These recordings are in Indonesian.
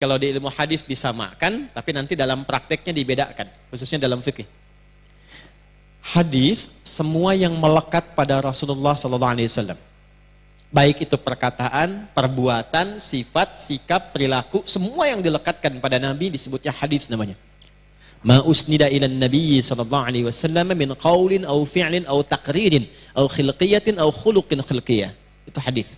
Kalau di ilmu hadis disamakan, tapi nanti dalam prakteknya dibedakan, khususnya dalam fikih. Hadis semua yang melekat pada Rasulullah SAW, baik itu perkataan, perbuatan, sifat, sikap, perilaku, semua yang dilekatkan pada Nabi disebutnya hadis namanya. Ma usnida ila Nabi sallallahu alaihi wasallam min qaulin aw fi'lin aw taqririn aw khilqiyatin aw khuluqin khilqiyah. Itu hadis.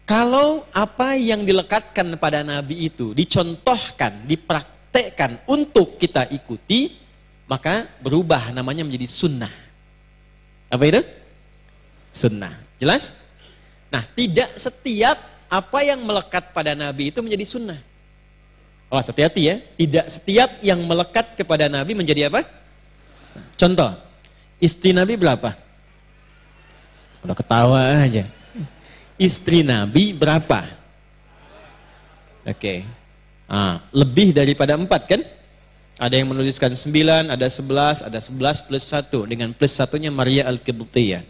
Kalau apa yang dilekatkan pada Nabi itu dicontohkan, dipraktekkan untuk kita ikuti, maka berubah namanya menjadi sunnah. Apa itu? Sunnah. Jelas? Nah, tidak setiap apa yang melekat pada Nabi itu menjadi sunnah. Oh, hati-hati ya. Tidak setiap yang melekat kepada Nabi menjadi apa? Contoh, istri Nabi berapa? Udah ketawa aja. Istri Nabi berapa? Oke. Lebih daripada 4 kan? Ada yang menuliskan 9, ada 11, ada 11 plus 1. Dengan plus 1-nya Maria Al-Qibtiyah.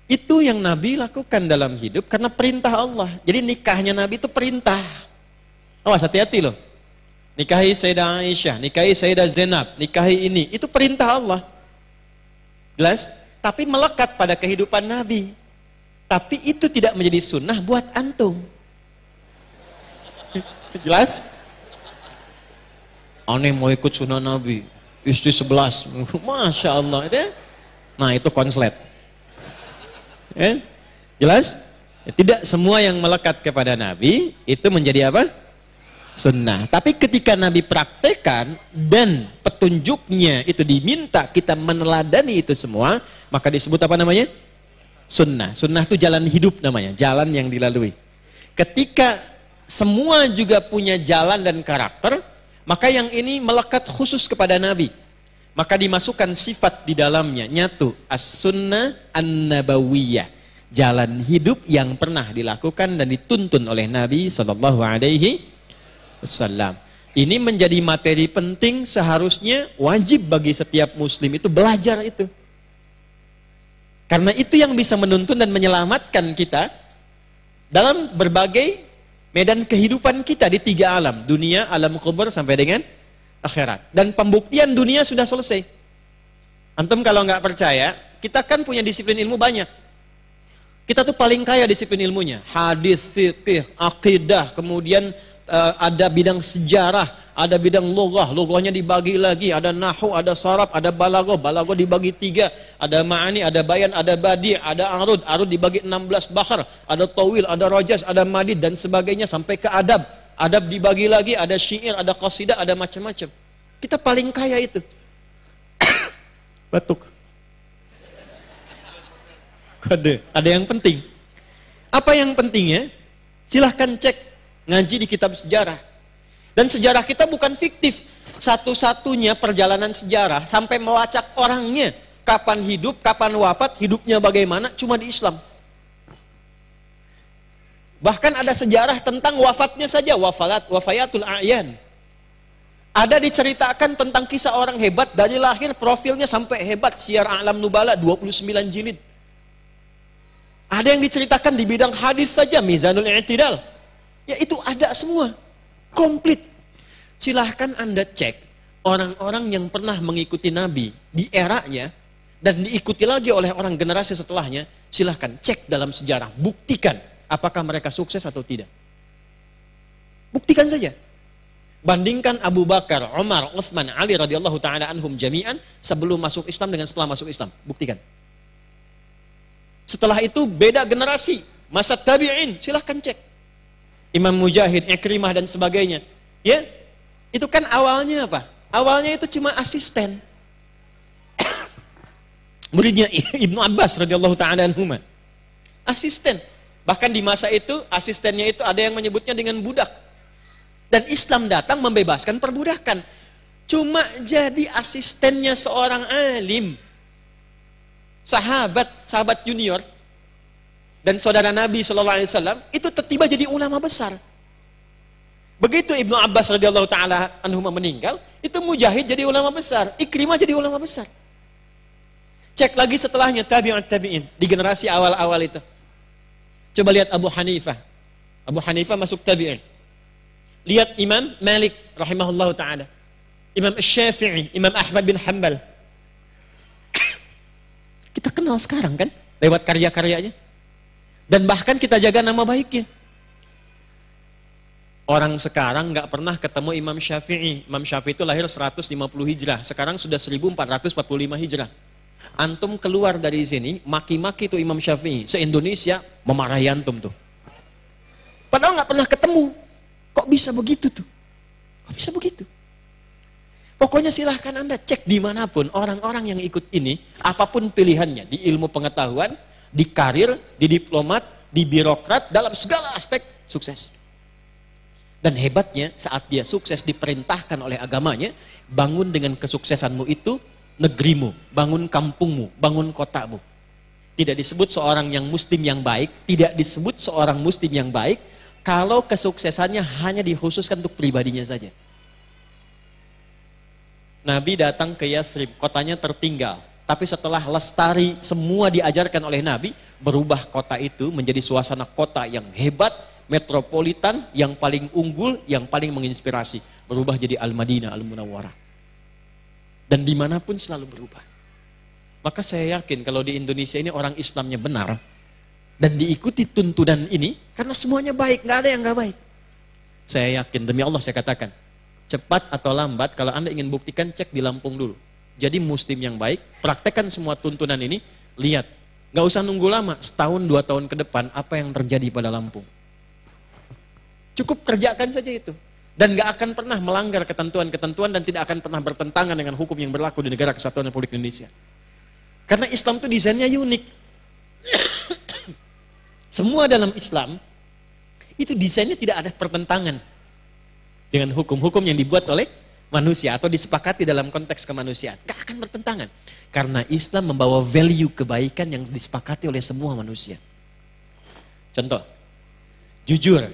Itu yang Nabi lakukan dalam hidup karena perintah Allah. Jadi nikahnya Nabi itu perintah. Awas, hati-hati loh. Nikahi Sayyidah Aisyah, nikahi Sayyidah Zainab, nikahi ini. Itu perintah Allah. Jelas? Tapi melekat pada kehidupan Nabi. Tapi itu tidak menjadi sunnah buat antum. Jelas? Aneh mau ikut sunnah Nabi, istri 11, Masya Allah. Nah itu konslet. Jelas? Tidak semua yang melekat kepada Nabi itu menjadi apa? Sunnah. Tapi ketika Nabi praktekkan dan petunjuknya itu diminta kita meneladani itu semua, maka disebut apa namanya? Sunnah. Sunnah itu jalan hidup namanya, jalan yang dilalui. Ketika semua juga punya jalan dan karakter, maka yang ini melekat khusus kepada Nabi. Maka dimasukkan sifat di dalamnya, nyatu as-sunnah an-nabawiyah, jalan hidup yang pernah dilakukan dan dituntun oleh Nabi sallallahu alaihi wasallam. Ini menjadi materi penting, seharusnya wajib bagi setiap muslim itu belajar itu. Karena itu yang bisa menuntun dan menyelamatkan kita dalam berbagai medan kehidupan kita di 3 alam. Dunia, alam kubur, sampai dengan akhirat. Dan pembuktian dunia sudah selesai. Antum kalau nggak percaya, kita kan punya disiplin ilmu banyak. Kita tuh paling kaya disiplin ilmunya. Hadis, fikih, akidah, kemudian ada bidang sejarah, ada bidang lughah, lughahnya dibagi lagi, ada nahwu, ada saraf, ada balaghah, balaghah dibagi 3, ada ma'ani, ada bayan, ada badi', ada arud, arud dibagi 16 bahar, ada tawil, ada rajas, ada madid dan sebagainya sampai ke adab. Adab dibagi lagi, ada syair, ada qasidah, ada macam-macam. Kita paling kaya itu. Batuk. Kode, ada yang penting. Apa yang pentingnya? Silahkan cek ngaji di kitab sejarah. Dan sejarah kita bukan fiktif. Satu-satunya perjalanan sejarah sampai melacak orangnya. Kapan hidup, kapan wafat, hidupnya bagaimana, cuma di Islam. Bahkan ada sejarah tentang wafatnya saja, wafayatul a'yan. Ada diceritakan tentang kisah orang hebat dari lahir, profilnya sampai hebat, Syiar A'lam Nubala 29 jilid. Ada yang diceritakan di bidang hadis saja, Mizanul I'tidal. Ya itu ada semua, komplit. Silahkan Anda cek orang-orang yang pernah mengikuti Nabi di eranya dan diikuti lagi oleh orang generasi setelahnya. Silahkan cek dalam sejarah, buktikan apakah mereka sukses atau tidak. Buktikan saja. Bandingkan Abu Bakar, Umar, Utsman, Ali radhiyallahu taala anhum jami'an sebelum masuk Islam dengan setelah masuk Islam. Buktikan. Setelah itu beda generasi, masa tabi'in, silahkan cek. Imam Mujahid, Ikrimah dan sebagainya. Ya, itu kan awalnya apa? Awalnya itu cuma asisten. Muridnya Ibnu Abbas radhiyallahu taala anhuma. Asisten. Bahkan di masa itu asistennya itu ada yang menyebutnya dengan budak. Dan Islam datang membebaskan perbudakan. Cuma jadi asistennya seorang alim. Sahabat junior dan saudara Nabi SAW itu tiba jadi ulama besar. Begitu Ibnu Abbas radhiyallahu taala anhuma meninggal, itu Mujahid jadi ulama besar, Ikrimah jadi ulama besar. Cek lagi setelahnya tabi'in di generasi awal-awal itu. Coba lihat Abu Hanifah. Abu Hanifah masuk tabi'in. Lihat Imam Malik rahimahullah ta'ala. Imam Syafi'i, Imam Ahmad bin Hanbal. Kita kenal sekarang kan, lewat karya-karyanya. Dan bahkan kita jaga nama baiknya. Orang sekarang nggak pernah ketemu Imam Syafi'i. Imam Syafi'i itu lahir 150 Hijrah. Sekarang sudah 1445 Hijrah. Antum keluar dari sini, maki-maki tuh Imam Syafi'i. Se-Indonesia memarahi antum tuh. Padahal nggak pernah ketemu. Kok bisa begitu tuh? Kok bisa begitu? Pokoknya silahkan Anda cek dimanapun orang-orang yang ikut ini, apapun pilihannya, di ilmu pengetahuan, di karir, di diplomat, di birokrat, dalam segala aspek sukses. Dan hebatnya saat dia sukses diperintahkan oleh agamanya, bangun dengan kesuksesanmu itu negerimu, bangun kampungmu, bangun kotamu. Tidak disebut seorang yang muslim yang baik, tidak disebut seorang muslim yang baik, kalau kesuksesannya hanya dikhususkan untuk pribadinya saja. Nabi datang ke Yathrib, kotanya tertinggal. Tapi setelah lestari semua diajarkan oleh Nabi, berubah kota itu menjadi suasana kota yang hebat, metropolitan, yang paling unggul, yang paling menginspirasi. Berubah jadi Al-Madinah, Al-Munawwarah. Dan dimanapun selalu berubah. Maka saya yakin kalau di Indonesia ini orang Islamnya benar, dan diikuti tuntunan ini, karena semuanya baik, nggak ada yang nggak baik. Saya yakin, demi Allah saya katakan, cepat atau lambat, kalau Anda ingin buktikan, cek di Lampung dulu. Jadi muslim yang baik, praktekkan semua tuntunan ini, lihat. Nggak usah nunggu lama, setahun, 2 tahun ke depan, apa yang terjadi pada Lampung. Cukup kerjakan saja itu. Dan nggak akan pernah melanggar ketentuan-ketentuan dan tidak akan pernah bertentangan dengan hukum yang berlaku di negara Kesatuan Republik Indonesia. Karena Islam itu desainnya unik. Semua dalam Islam, itu desainnya tidak ada pertentangan dengan hukum-hukum yang dibuat oleh manusia atau disepakati dalam konteks kemanusiaan. Gak akan bertentangan. Karena Islam membawa value kebaikan yang disepakati oleh semua manusia. Contoh, jujur.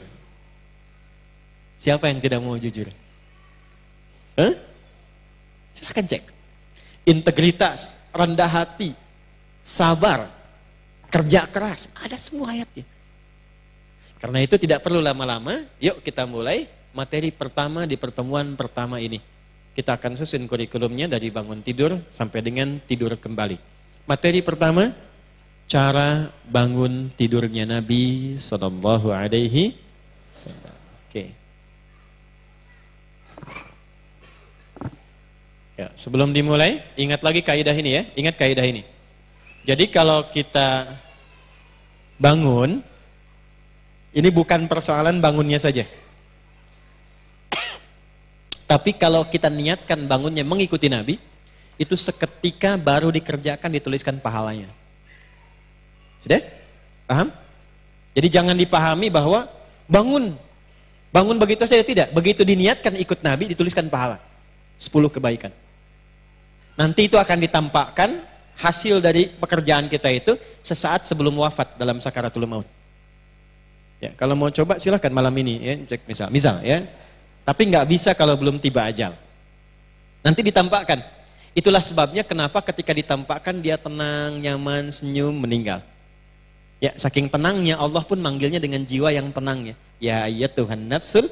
Siapa yang tidak mau jujur? Silahkan cek. Integritas, rendah hati, sabar, kerja keras, ada semua ayatnya. Karena itu tidak perlu lama-lama, yuk kita mulai. Materi pertama di pertemuan pertama ini. Kita akan susun kurikulumnya dari bangun tidur sampai dengan tidur kembali. Materi pertama, cara bangun tidurnya Nabi Sallallahu Alaihi Wasallam. Oke. Ya, sebelum dimulai, ingat lagi kaidah ini ya. Ingat kaidah ini. Jadi kalau kita bangun, ini bukan persoalan bangunnya saja. Tapi kalau kita niatkan bangunnya mengikuti Nabi, itu seketika baru dikerjakan dituliskan pahalanya. Sudah? Paham? Jadi jangan dipahami bahwa bangun begitu saja, tidak. Begitu diniatkan ikut Nabi dituliskan pahala. 10 kebaikan. Nanti itu akan ditampakkan hasil dari pekerjaan kita itu sesaat sebelum wafat dalam sakaratul maut. Ya, kalau mau coba silahkan malam ini ya, cek misal ya. Tapi nggak bisa kalau belum tiba ajal. Nanti ditampakkan. Itulah sebabnya kenapa ketika ditampakkan dia tenang, nyaman, senyum, meninggal. Ya, saking tenangnya Allah pun manggilnya dengan jiwa yang tenangnya. Ya ayyatuhan nafsul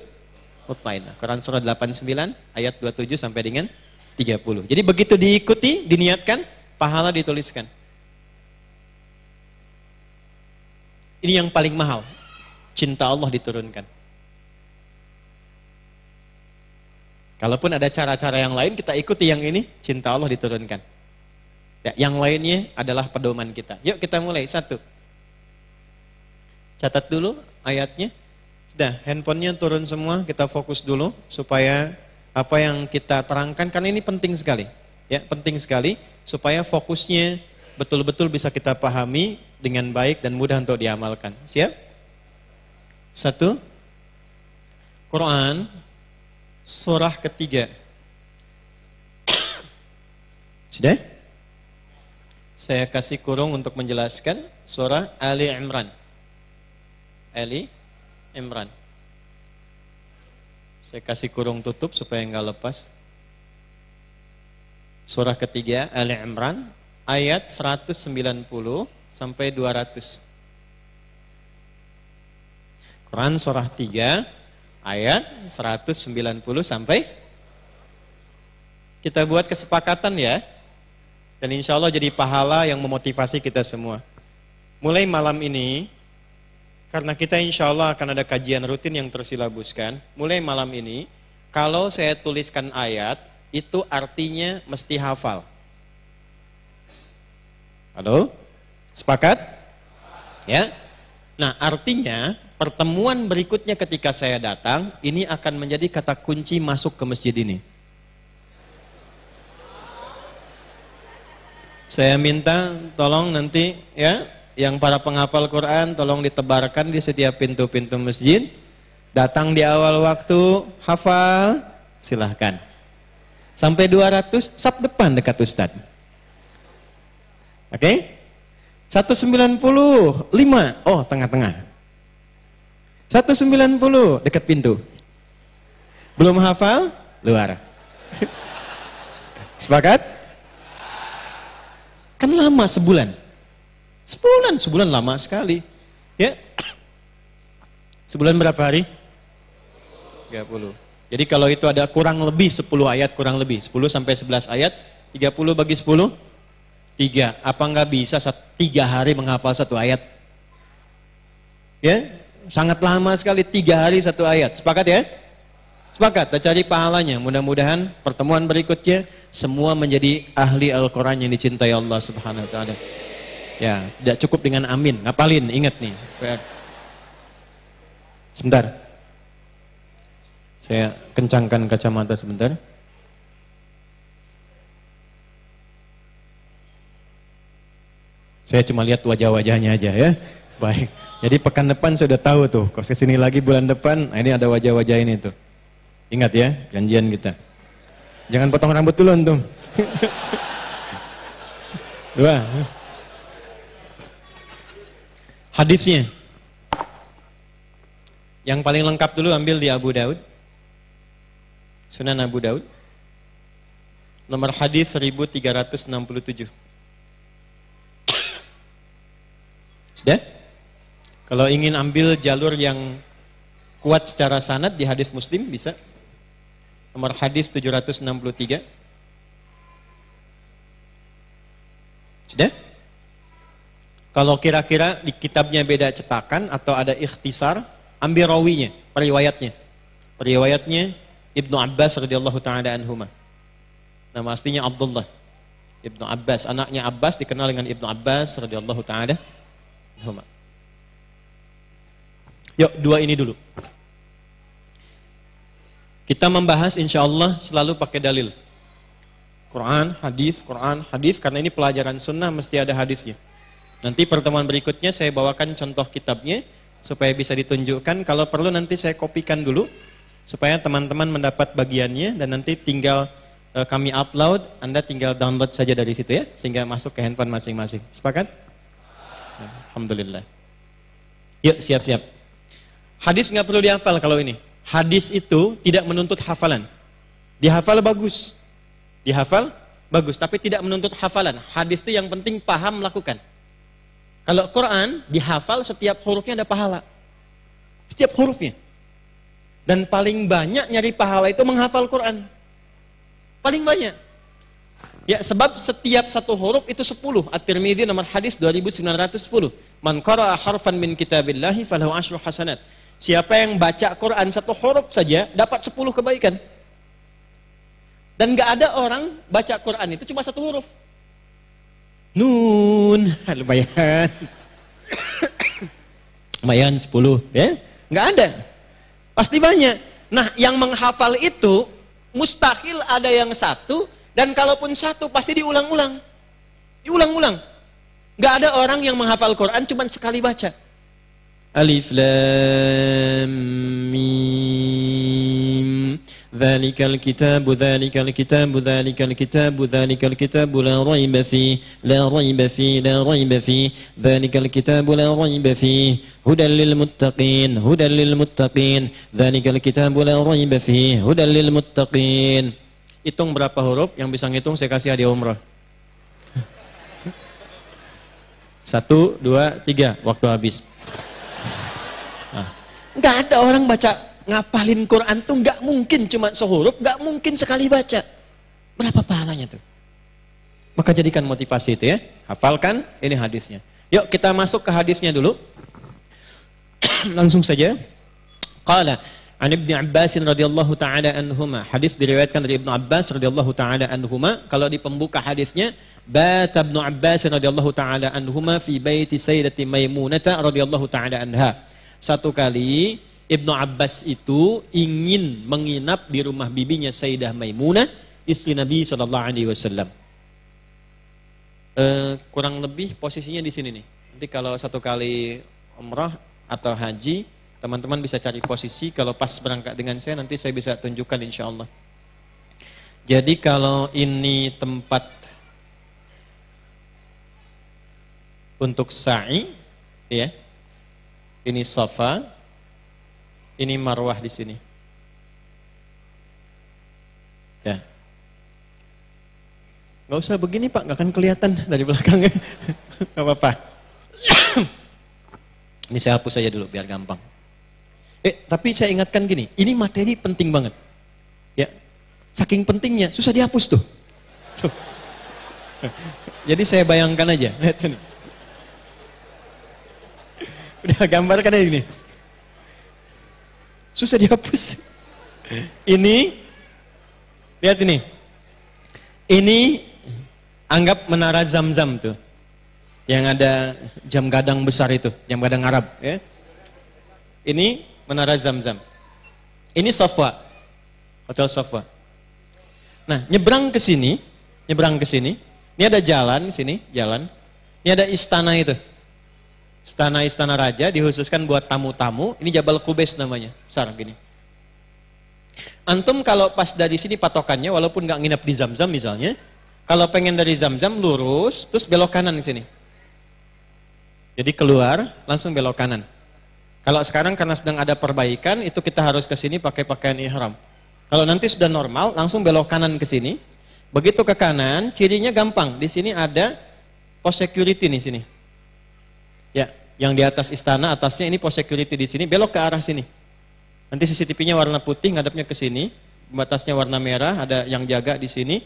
mutmainnah. Quran surah 89 ayat 27 sampai dengan 30. Jadi begitu diikuti, diniatkan, pahala dituliskan. Ini yang paling mahal. Cinta Allah diturunkan. Kalaupun ada cara-cara yang lain, kita ikuti yang ini, cinta Allah diturunkan. Ya, yang lainnya adalah pedoman kita. Yuk kita mulai, 1. Catat dulu ayatnya. Sudah, handphonenya turun semua, kita fokus dulu supaya apa yang kita terangkan, karena ini penting sekali. Ya, penting sekali supaya fokusnya betul-betul bisa kita pahami dengan baik dan mudah untuk diamalkan. Siap? 1. Quran surah ketiga. Sudah? Saya kasih kurung untuk menjelaskan surah Ali Imran. Ali Imran. Saya kasih kurung tutup supaya enggak lepas. Surah ketiga Ali Imran ayat 190 sampai 200. Quran surah 3 ayat 190 sampai kita buat kesepakatan ya. Dan insya Allah jadi pahala yang memotivasi kita semua. Mulai malam ini, karena kita insya Allah akan ada kajian rutin yang tersilabuskan. Mulai malam ini, kalau saya tuliskan ayat, itu artinya mesti hafal. Halo? Sepakat? Ya? Nah artinya, pertemuan berikutnya ketika saya datang, ini akan menjadi kata kunci masuk ke masjid ini. Saya minta tolong nanti ya, yang para penghafal Quran tolong ditebarkan di setiap pintu-pintu masjid. Datang di awal waktu, hafal, silahkan. Sampai 200, sab depan dekat Ustadz. Oke? 195, oh tengah-tengah. 190 dekat pintu. Belum hafal, luar. Sepakat? Kan lama sebulan. Sebulan lama sekali. Ya. Sebulan berapa hari? 30. Jadi kalau itu ada kurang lebih 10 ayat, kurang lebih 10 sampai 11 ayat, 30 bagi 10 3. Apa enggak bisa 3 hari menghafal 1 ayat? Ya, sangat lama sekali 3 hari 1 ayat. Sepakat ya? Sepakat, kita cari pahalanya. Mudah-mudahan pertemuan berikutnya semua menjadi ahli Al-Quran yang dicintai Allah Subhanahu wa ta'ala. Ya, tidak cukup dengan amin. Ngapalin, ingat nih. Sebentar. Saya kencangkan kacamata sebentar. Saya cuma lihat wajah-wajahnya aja ya. Baik. Jadi pekan depan saya sudah tahu tuh. Kalau kesini lagi bulan depan, nah ini ada wajah-wajah ini tuh. Ingat ya, janjian kita. Jangan potong rambut dulu antum. 2. Hadisnya. Yang paling lengkap dulu ambil di Abu Daud. Sunan Abu Daud. Nomor hadis 1367. Sudah? Kalau ingin ambil jalur yang kuat secara sanad di hadis Muslim bisa. Nomor hadis 763. Sudah? Kalau kira-kira di kitabnya beda cetakan atau ada ikhtisar, ambil rawinya, periwayatnya. Periwayatnya Ibnu Abbas radhiyallahu taala anhuma. Nama aslinya Abdullah. Ibnu Abbas, anaknya Abbas dikenal dengan Ibnu Abbas radhiyallahu taala anhuma. Yuk, 2 ini dulu. Kita membahas insya Allah selalu pakai dalil. Quran, hadis, karena ini pelajaran sunnah mesti ada hadisnya. Nanti pertemuan berikutnya saya bawakan contoh kitabnya supaya bisa ditunjukkan. Kalau perlu nanti saya kopikan dulu supaya teman-teman mendapat bagiannya dan nanti tinggal kami upload, Anda tinggal download saja dari situ ya, sehingga masuk ke handphone masing-masing. Sepakat? Alhamdulillah. Yuk siap-siap. Hadis nggak perlu dihafal kalau ini. Hadis itu tidak menuntut hafalan. Dihafal bagus. Dihafal bagus, tapi tidak menuntut hafalan. Hadis itu yang penting paham, lakukan. Kalau Quran dihafal setiap hurufnya ada pahala. Setiap hurufnya. Dan paling banyak nyari pahala itu menghafal Quran. Paling banyak. Ya, sebab setiap satu huruf itu 10. At-Tirmidzi nomor hadis 2910. Man qara'a harfan min kitabillahi falahu asyru hasanat. Siapa yang baca Quran 1 huruf saja dapat 10 kebaikan. Dan gak ada orang baca Quran itu cuma 1 huruf. Nun, lumayan. Lumayan 10, ya? Gak ada. Pasti banyak. Nah, yang menghafal itu mustahil ada yang 1, dan kalaupun 1 pasti diulang-ulang. Diulang-ulang. Gak ada orang yang menghafal Quran cuma sekali baca. Alif Lam Mim. Dzalikal kitabu dzalikal kitabu dzalikal kitabu dzalikal kitabu la raiba fi la raiba fi la raiba fi dzalikal kitabu la raiba fi hudan lil muttaqin hudan lil muttaqin dzalikal kitabu la raiba fi hudan lil muttaqin. Hitung berapa huruf, yang bisa ngitung saya kasih hadiah umrah. 1, 2, 3, waktu habis. Nah, nggak ada orang baca ngapalin Quran tuh nggak mungkin cuma sehuruf, nggak mungkin sekali baca. Berapa pahalanya tuh? Maka jadikan motivasi itu ya. Hafalkan, ini hadisnya. Yuk kita masuk ke hadisnya dulu. Langsung saja. Qala an Ibnu Abbas radhiyallahu taala anhuma. Hadis diriwayatkan dari Ibnu Abbas radhiyallahu taala anhuma. Kalau di pembuka hadisnya, bata Ibnu Abbas radhiyallahu taala anhuma fi baiti Sayyidati Maimunah radhiyallahu taala anha. Satu kali Ibnu Abbas itu ingin menginap di rumah bibinya Sayyidah Maimunah, istri Nabi sallallahu alaihi wasallam. Kurang lebih posisinya di sini nih. Nanti kalau satu kali umrah atau haji, teman-teman bisa cari posisi, kalau pas berangkat dengan saya nanti saya bisa tunjukkan insya Allah. Jadi kalau ini tempat untuk sa'i, ya, ini Safa, ini Marwah di sini. Ya, nggak usah begini Pak, nggak akan kelihatan dari belakangnya, nggak apa-apa. Ini saya hapus saja dulu biar gampang. Tapi saya ingatkan gini, ini materi penting banget. Ya, saking pentingnya, susah dihapus tuh. Jadi saya bayangkan aja, lihat sini. Udah gambarkan aja gini. Susah dihapus. Ini, lihat ini. Ini anggap menara Zam-Zam tuh. Yang ada jam gadang besar itu, jam gadang Arab. Ya. Ini menara Zam-Zam. Ini Safa, Hotel Safa. Nah, nyebrang ke sini, ini ada jalan di sini, jalan. Ini ada istana itu. Istana raja dikhususkan buat tamu-tamu. Ini Jabal Qubais namanya, besar gini. Antum kalau pas dari sini patokannya, walaupun nggak nginep di Zam-Zam misalnya, kalau pengen dari Zam-Zam lurus, terus belok kanan di sini. Jadi keluar, langsung belok kanan. Kalau sekarang karena sedang ada perbaikan, itu kita harus ke sini pakai pakaian ihram. Kalau nanti sudah normal, langsung belok kanan ke sini. Begitu ke kanan, cirinya gampang. Di sini ada pos security nih sini. Ya, yang di atas istana, atasnya ini pos security di sini, belok ke arah sini. Nanti CCTV-nya warna putih, ngadepnya ke sini. Batasnya warna merah, ada yang jaga di sini.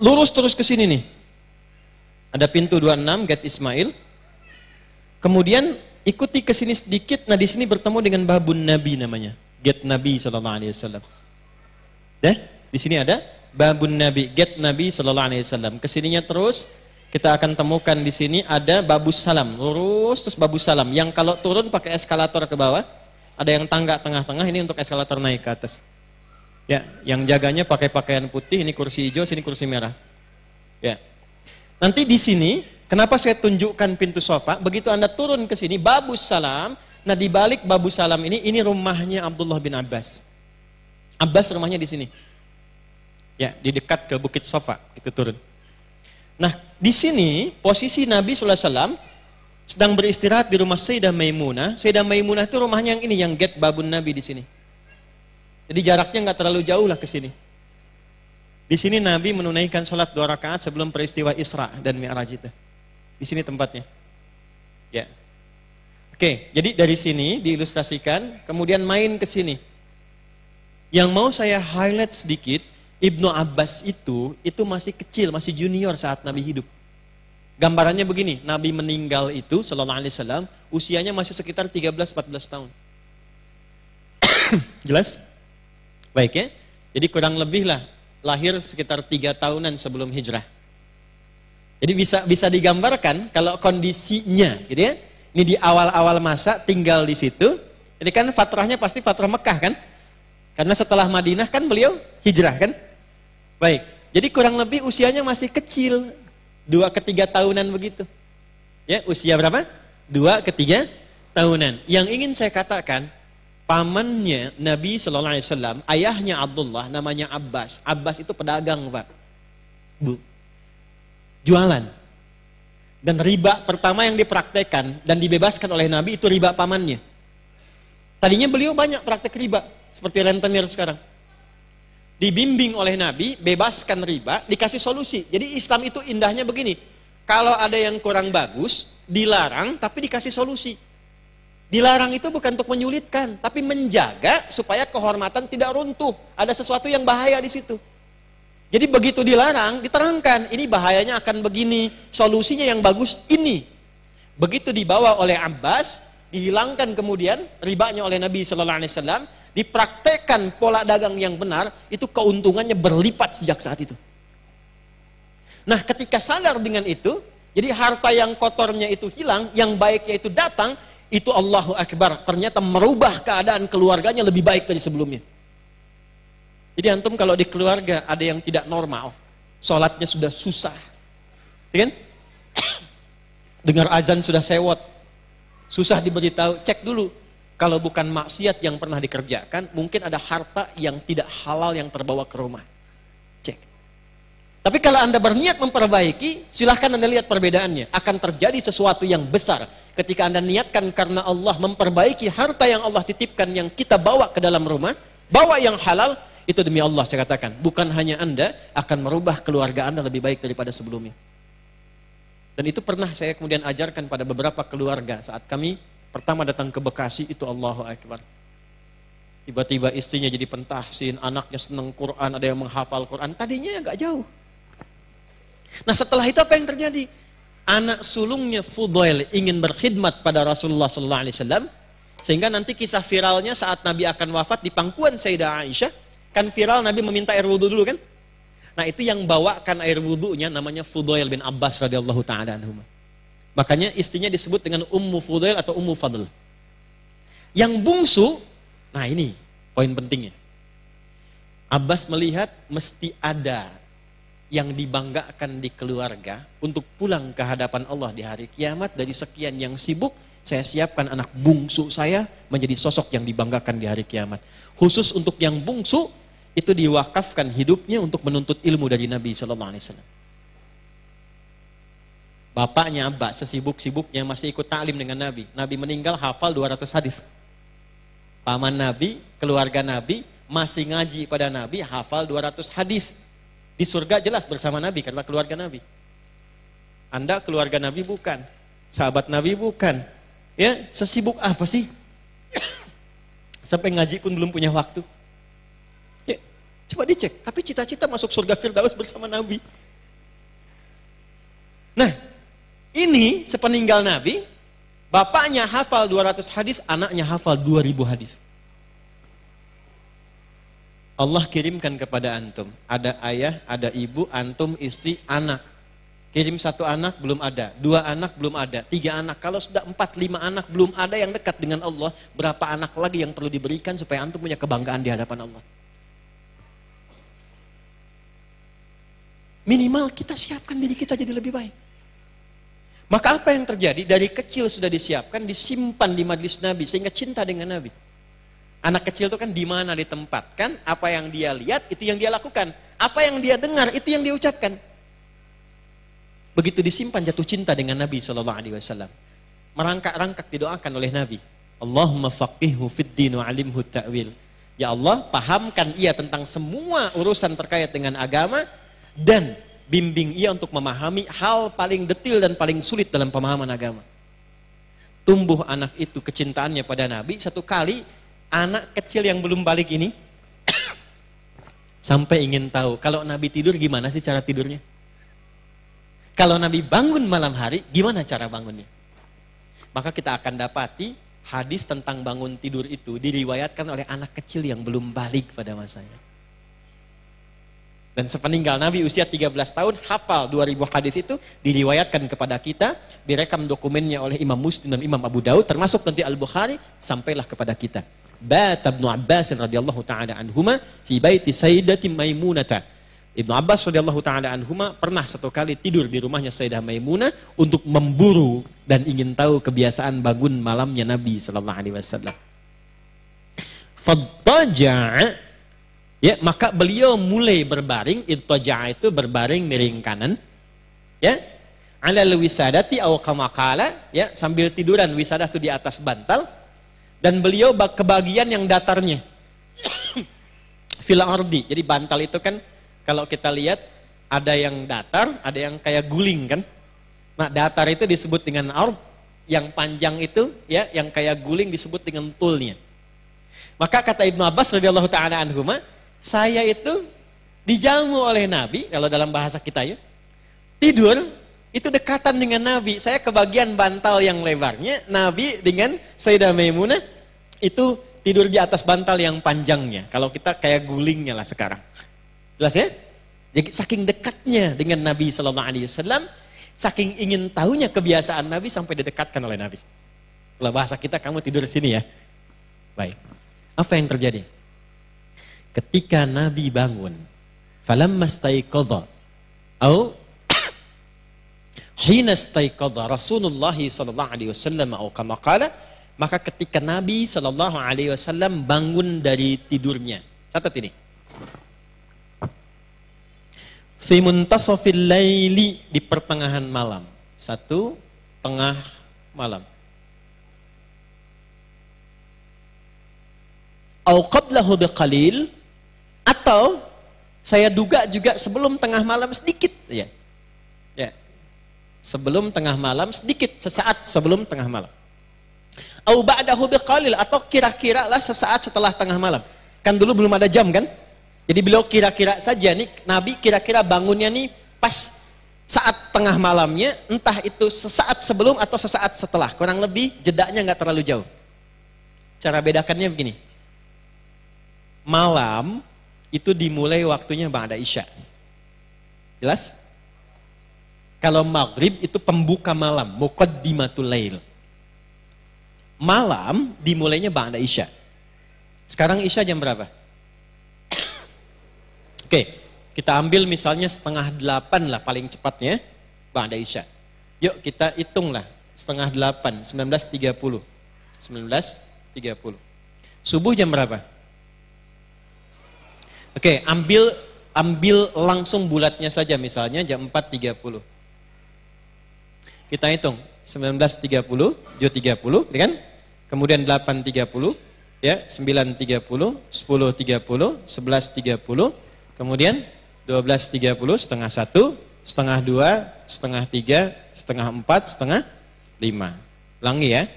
Lurus terus ke sini nih. Ada pintu 26, Gate Ismail. Kemudian ikuti ke sini sedikit, nah di sini bertemu dengan Babun Nabi namanya, Gate Nabi sallallahu alaihi wasallam. Di sini ada Babun Nabi, Gate Nabi sallallahu alaihi wasallam. Kesininya terus kita akan temukan di sini ada Babus Salam, lurus terus Babus Salam. Yang kalau turun pakai eskalator ke bawah, ada yang tangga tengah-tengah, ini untuk eskalator naik ke atas. Ya, yang jaganya pakai pakaian putih, ini kursi hijau, sini kursi merah. Ya. Nanti di sini, kenapa saya tunjukkan pintu sofa? Begitu Anda turun ke sini, Babus Salam. Nah, di balik Babus Salam ini rumahnya Abdullah bin Abbas. Abbas rumahnya di sini. Ya, di dekat ke Bukit Sofa, itu turun. Nah, di sini posisi Nabi SAW sedang beristirahat di rumah Sayyidah Maimunah. Sayyidah Maimunah itu rumahnya yang ini, yang gate Babun Nabi di sini. Jadi jaraknya nggak terlalu jauh lah ke sini. Di sini Nabi menunaikan salat 2 rakaat sebelum peristiwa Isra dan Mi'raj itu. Di sini tempatnya. Ya. Oke, jadi dari sini diilustrasikan, kemudian main ke sini. Yang mau saya highlight sedikit, Ibnu Abbas itu masih kecil, masih junior saat Nabi hidup. Gambarannya begini, Nabi meninggal itu sallallahu alaihi wasallam, usianya masih sekitar 13-14 tahun. Jelas? Baik ya. Jadi kurang lebih lah lahir sekitar 3 tahunan sebelum hijrah. Jadi bisa digambarkan kalau kondisinya gitu ya. Ini di awal-awal masa tinggal di situ. Jadi kan fatrahnya pasti fatrah Mekah kan? Karena setelah Madinah kan beliau hijrah kan? Baik. Jadi kurang lebih usianya masih kecil. 2 ke 3 tahunan begitu. Ya, usia berapa? 2 ke 3 tahunan. Yang ingin saya katakan, pamannya Nabi sallallahu alaihi wasallam, ayahnya Abdullah namanya Abbas. Abbas itu pedagang, Pak. Bu. Jualan. Dan riba pertama yang dipraktekkan dan dibebaskan oleh Nabi itu riba pamannya. Tadinya beliau banyak praktek riba, seperti rentenir sekarang. Dibimbing oleh Nabi, bebaskan riba, dikasih solusi. Jadi Islam itu indahnya begini. Kalau ada yang kurang bagus, dilarang tapi dikasih solusi. Dilarang itu bukan untuk menyulitkan, tapi menjaga supaya kehormatan tidak runtuh. Ada sesuatu yang bahaya di situ. Jadi begitu dilarang, diterangkan, ini bahayanya akan begini, solusinya yang bagus ini. Begitu dibawa oleh Abbas, dihilangkan kemudian ribanya oleh Nabi Sallallahu Alaihi Wasallam, dipraktekkan pola dagang yang benar, itu keuntungannya berlipat sejak saat itu. Nah, ketika sadar dengan itu, jadi harta yang kotornya itu hilang, yang baiknya itu datang, itu Allahu Akbar, ternyata merubah keadaan keluarganya lebih baik dari sebelumnya. Jadi antum kalau di keluarga ada yang tidak normal, sholatnya sudah susah, ya kan? Dengar azan sudah sewot, susah diberitahu, cek dulu. Kalau bukan maksiat yang pernah dikerjakan, mungkin ada harta yang tidak halal yang terbawa ke rumah. Cek. Tapi kalau Anda berniat memperbaiki, silahkan Anda lihat perbedaannya. Akan terjadi sesuatu yang besar ketika Anda niatkan karena Allah memperbaiki harta yang Allah titipkan yang kita bawa ke dalam rumah, bawa yang halal, itu demi Allah saya katakan. Bukan hanya Anda akan merubah keluarga Anda lebih baik daripada sebelumnya. Dan itu pernah saya kemudian ajarkan pada beberapa keluarga saat kami pertama datang ke Bekasi, itu Allahu Akbar. Tiba-tiba istrinya jadi pentahsin, anaknya senang Quran, ada yang menghafal Quran, tadinya agak jauh. Nah setelah itu apa yang terjadi? Anak sulungnya Fudail ingin berkhidmat pada Rasulullah SAW, sehingga nanti kisah viralnya saat Nabi akan wafat di pangkuan Sayyidah Aisyah, kan viral Nabi meminta air wudhu dulu kan? Nah itu yang bawakan air wudhunya namanya Fudail bin Abbas radhiyallahu ta'ala anhuma. Makanya istrinya disebut dengan Ummu Fudail atau Ummu Fadl. Yang bungsu, nah ini poin pentingnya. Abbas melihat mesti ada yang dibanggakan di keluarga untuk pulang ke hadapan Allah di hari kiamat. Dari sekian yang sibuk, saya siapkan anak bungsu saya menjadi sosok yang dibanggakan di hari kiamat. Khusus untuk yang bungsu, itu diwakafkan hidupnya untuk menuntut ilmu dari Nabi SAW. Bapaknya Abbas sesibuk-sibuknya masih ikut ta'lim dengan Nabi. Nabi meninggal hafal 200 hadis. Paman Nabi, keluarga Nabi masih ngaji pada Nabi hafal 200 hadis. Di surga jelas bersama Nabi karena keluarga Nabi. Anda keluarga Nabi bukan, sahabat Nabi bukan. Ya, sesibuk apa sih? Sampai ngaji pun belum punya waktu. Ya, coba dicek, tapi cita-cita masuk surga Firdaus bersama Nabi. Nah, ini sepeninggal Nabi, bapaknya hafal 200 hadis, anaknya hafal 2000 hadis. Allah kirimkan kepada antum, ada ayah, ada ibu, antum, istri, anak. Kirim satu anak belum ada, 2 anak belum ada, 3 anak. Kalau sudah 4, 5 anak belum ada yang dekat dengan Allah, berapa anak lagi yang perlu diberikan supaya antum punya kebanggaan di hadapan Allah? Minimal kita siapkan diri kita jadi lebih baik. Maka apa yang terjadi? Dari kecil sudah disiapkan, disimpan di majlis Nabi sehingga cinta dengan Nabi. Anak kecil itu kan di mana ditempatkan, apa yang dia lihat itu yang dia lakukan, apa yang dia dengar itu yang dia ucapkan. Begitu disimpan jatuh cinta dengan Nabi SAW. Merangkak-rangkak didoakan oleh Nabi. Allahumma faqihhu fid din wa alimhu ta'wil. Ya Allah, pahamkan ia tentang semua urusan terkait dengan agama dan bimbing ia untuk memahami hal paling detil dan paling sulit dalam pemahaman agama. Tumbuh anak itu kecintaannya pada Nabi. Satu kali anak kecil yang belum balik ini sampai ingin tahu kalau Nabi tidur gimana sih cara tidurnya. Kalau Nabi bangun malam hari gimana cara bangunnya. Maka kita akan dapati hadis tentang bangun tidur itu diriwayatkan oleh anak kecil yang belum balik pada masanya. Dan sepeninggal Nabi usia 13 tahun hafal 2000 hadis itu diriwayatkan kepada kita, direkam dokumennya oleh Imam Muslim dan Imam Abu Daud termasuk nanti Al-Bukhari, sampailah kepada kita. Bata Ibnu Abbas radhiyallahu taala anhuma fi baiti Sayyidati Maimunah. Ibnu Abbas radhiyallahu taala anhuma pernah satu kali tidur di rumahnya Sayyidah Maimunah untuk memburu dan ingin tahu kebiasaan bangun malamnya Nabi sallallahu alaihi wasallam. Fattaja'a, ya, maka beliau mulai berbaring. Ittaja'a itu berbaring miring kanan, ya, alal wisadati aw kama qala, ya, sambil tiduran. Wisadah itu di atas bantal dan beliau ke bagian yang datarnya. Fil ardi. Jadi bantal itu kan kalau kita lihat ada yang datar, ada yang kayak guling kan. Nah, datar itu disebut dengan ard, yang panjang itu, ya, yang kayak guling disebut dengan tulnya. Maka kata Ibnu Abbas radhiyallahu taala anhuma, saya itu dijamu oleh Nabi, kalau dalam bahasa kita ya, tidur itu dekatan dengan Nabi. Saya kebagian bantal yang lebarnya, Nabi dengan Sayyidah Maimunah itu tidur di atas bantal yang panjangnya. Kalau kita kayak gulingnya lah sekarang. Jelas ya? Jadi saking dekatnya dengan Nabi sallallahu alaihi wasallam, saking ingin tahunya kebiasaan Nabi sampai didekatkan oleh Nabi. Kalau bahasa kita, kamu tidur di sini ya. Baik. Apa yang terjadi? Ketika Nabi bangun, falamma staiqadha au hina staiqadha Rasulullah sallallahu alaihi wasallam au kama qala, maka ketika Nabi sallallahu alaihi wasallam bangun dari tidurnya. Catat ini. Fi muntasafil laili, di pertengahan malam. 1 tengah malam. Au qablahu biqalil, atau saya duga juga sebelum tengah malam sedikit ya. Ya. Sebelum tengah malam sedikit, sesaat sebelum tengah malam. Au ba'dahu biqalil, atau kira-kira lah sesaat setelah tengah malam. Kan dulu belum ada jam kan? Jadi beliau kira-kira saja nih, Nabi kira-kira bangunnya nih pas saat tengah malamnya, entah itu sesaat sebelum atau sesaat setelah, kurang lebih jedanya nggak terlalu jauh. Cara bedakannya begini, malam itu dimulai waktunya ba'da isya. Jelas? Kalau maghrib itu pembuka malam, muqaddimatul lail. Malam dimulainya ba'da isya. Sekarang isya jam berapa? Oke, kita ambil misalnya 7:30 lah paling cepatnya, ba'da isya. Yuk kita hitunglah 7:30, 19.30. 19.30. Subuh jam berapa? Oke, ambil langsung bulatnya saja, misalnya jam 4.30. Kita hitung 19.30, 7.30, ya kan? Kemudian 8.30, ya, 9.30, 10.30, 11.30. Kemudian 12.30, setengah 1, setengah 2, setengah 3, setengah 4, setengah 5. Ulangi ya.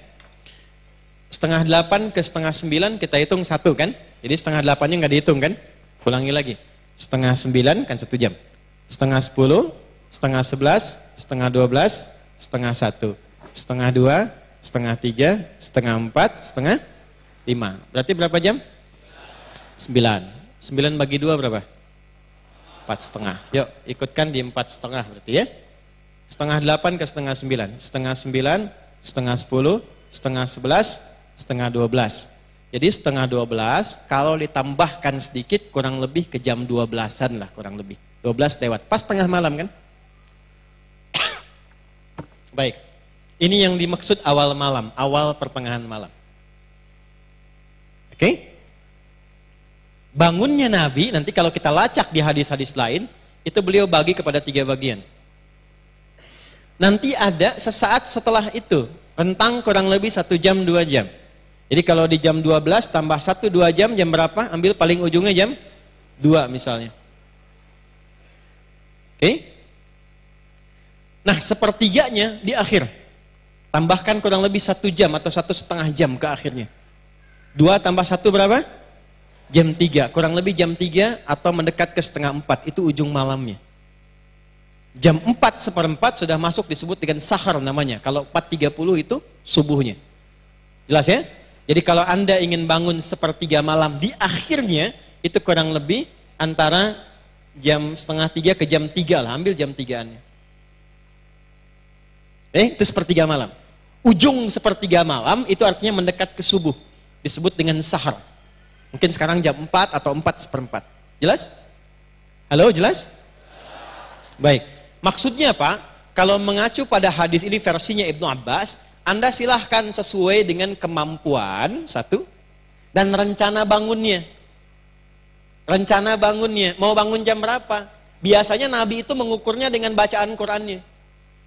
Setengah 8 ke setengah 9 kita hitung 1 kan? Jadi setengah 8-nya nggak dihitung kan? Ulangi lagi. Setengah 9 kan 1 jam. Setengah 10, setengah 11, setengah 12, setengah 1, setengah 2, setengah 3, setengah 4, setengah 5. Berarti berapa jam? 9. 9 bagi 2 berapa? 4,5. Yuk, ikutkan di 4,5 berarti ya. Setengah 8 ke setengah 9. Setengah 9, setengah 10, setengah 11, setengah 12. Jadi setengah 12, kalau ditambahkan sedikit kurang lebih ke jam 12-an lah kurang lebih. 12 lewat, pas tengah malam kan. Baik, ini yang dimaksud awal malam, awal pertengahan malam. Oke? Bangunnya Nabi, nanti kalau kita lacak di hadis-hadis lain, itu beliau bagi kepada 3 bagian. Nanti ada sesaat setelah itu, rentang kurang lebih 1 jam, 2 jam. Jadi kalau di jam 12 tambah 1, 2 jam, jam berapa? Ambil paling ujungnya jam 2 misalnya. Oke? Nah, sepertiganya di akhir. Tambahkan kurang lebih 1 jam atau 1,5 jam ke akhirnya. 2 tambah 1 berapa? Jam 3, kurang lebih jam 3 atau mendekat ke setengah 4, itu ujung malamnya. Jam 4:4 sudah masuk disebut dengan sahar namanya. Kalau 4.30 itu subuhnya. Jelas ya? Jadi kalau Anda ingin bangun 1/3 malam di akhirnya, itu kurang lebih antara jam 2:30 ke jam 3 lah, ambil jam 3-annya. Itu 1/3 malam. Ujung 1/3 malam itu artinya mendekat ke subuh. Disebut dengan sahar. Mungkin sekarang jam 4 atau 4:4. Jelas? Halo, jelas? Baik. Maksudnya apa? Kalau mengacu pada hadis ini versinya Ibnu Abbas, Anda silahkan sesuai dengan kemampuan, 1, dan rencana bangunnya. Rencana bangunnya, mau bangun jam berapa? Biasanya Nabi itu mengukurnya dengan bacaan Qur'annya.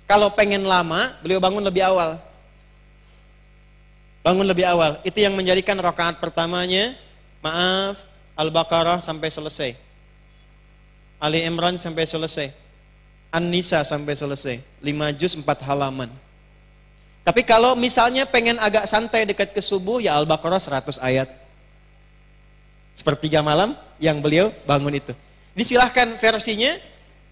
Kalau pengen lama, beliau bangun lebih awal. Bangun lebih awal. Itu yang menjadikan rakaat pertamanya, maaf, Al-Baqarah sampai selesai. Ali Imran sampai selesai. An-Nisa sampai selesai. 5 juz 4 halaman. Tapi kalau misalnya pengen agak santai dekat ke subuh, ya Al-Baqarah 100 ayat. Sepertiga malam yang beliau bangun itu. Disilahkan versinya.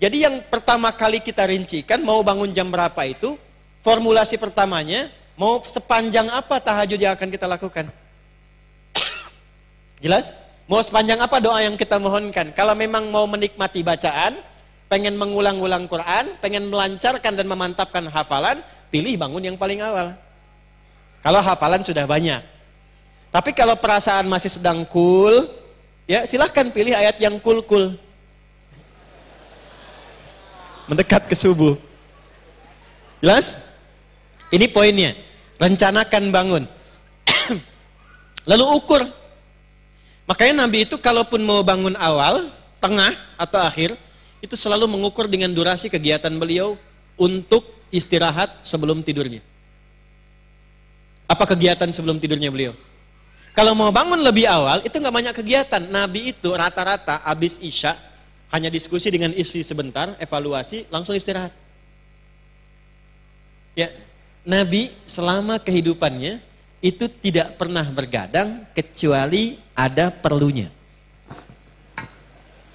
Jadi yang pertama kali kita rincikan, mau bangun jam berapa itu, formulasi pertamanya, mau sepanjang apa tahajud yang akan kita lakukan. Jelas? Mau sepanjang apa doa yang kita mohonkan. Kalau memang mau menikmati bacaan, pengen mengulang-ulang Quran, pengen melancarkan dan memantapkan hafalan, pilih bangun yang paling awal. Kalau hafalan sudah banyak. Tapi kalau perasaan masih sedang cool, ya silahkan pilih ayat yang cool-cool. Mendekat ke subuh. Jelas? Ini poinnya. Rencanakan bangun. Lalu ukur. Makanya Nabi itu kalaupun mau bangun awal, tengah, atau akhir, itu selalu mengukur dengan durasi kegiatan beliau untuk istirahat sebelum tidurnya. Apa kegiatan sebelum tidurnya beliau? Kalau mau bangun lebih awal, itu nggak banyak kegiatan. Nabi itu rata-rata habis Isya, hanya diskusi dengan istri sebentar, evaluasi, langsung istirahat. Ya, Nabi selama kehidupannya, itu tidak pernah bergadang kecuali ada perlunya.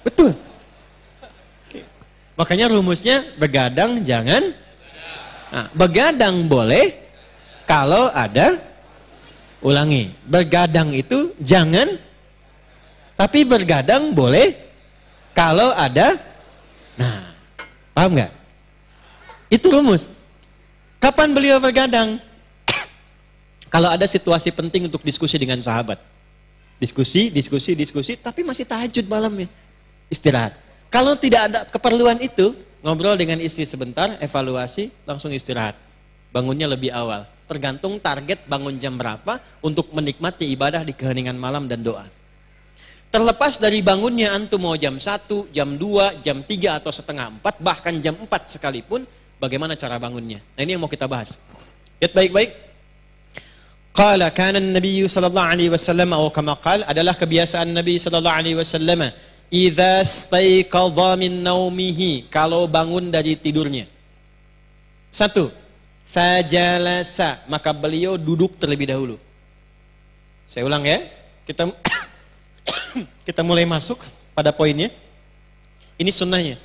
Betul. Makanya rumusnya begadang jangan. Nah, begadang boleh kalau ada, ulangi, begadang itu jangan, tapi bergadang boleh kalau ada. Nah, paham nggak? Itu rumus. Kapan beliau bergadang? Kalau ada situasi penting untuk diskusi dengan sahabat. Diskusi, tapi masih tahajud malamnya. Istirahat. Kalau tidak ada keperluan itu, ngobrol dengan istri sebentar, evaluasi, langsung istirahat. Bangunnya lebih awal. Tergantung target bangun jam berapa untuk menikmati ibadah di keheningan malam dan doa. Terlepas dari bangunnya antum mau jam 1, jam 2, jam 3 atau setengah 4, bahkan jam 4 sekalipun, bagaimana cara bangunnya. Nah ini yang mau kita bahas. Lihat baik-baik. Qala kana an-nabiy sallallahu alaihi wasallam atau kama qala, adalah kebiasaan Nabi sallallahu alaihi wasallam, idza staiqadha min naumihi, kalau bangun dari tidurnya. 1. Fajalasa, maka beliau duduk terlebih dahulu. Saya ulang ya. Kita mulai masuk pada poinnya. Ini sunnahnya.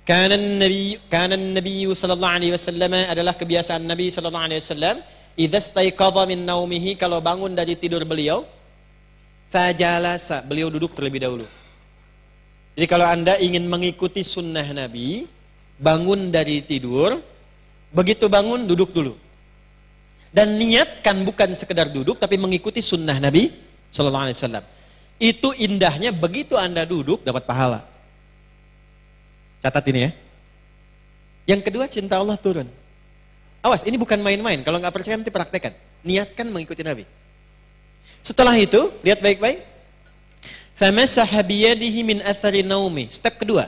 Kana an-nabiy sallallahu alaihi wasallam, adalah kebiasaan Nabi sallallahu alaihi wasallam, idza staiqadha min naumihi, kalau bangun dari tidur beliau, fajalasa, beliau duduk terlebih dahulu. Jadi kalau Anda ingin mengikuti sunnah Nabi, bangun dari tidur, begitu bangun duduk dulu. Dan niatkan bukan sekedar duduk, tapi mengikuti sunnah Nabi sallallahu alaihi wasallam. Itu indahnya, begitu Anda duduk dapat pahala. Catat ini ya. Yang kedua, cinta Allah turun. Awas, ini bukan main-main. Kalau nggak percaya nanti praktekkan. Niatkan mengikuti Nabi. Setelah itu, lihat baik-baik. Famasaha biyadihi min athari naumi. Step kedua.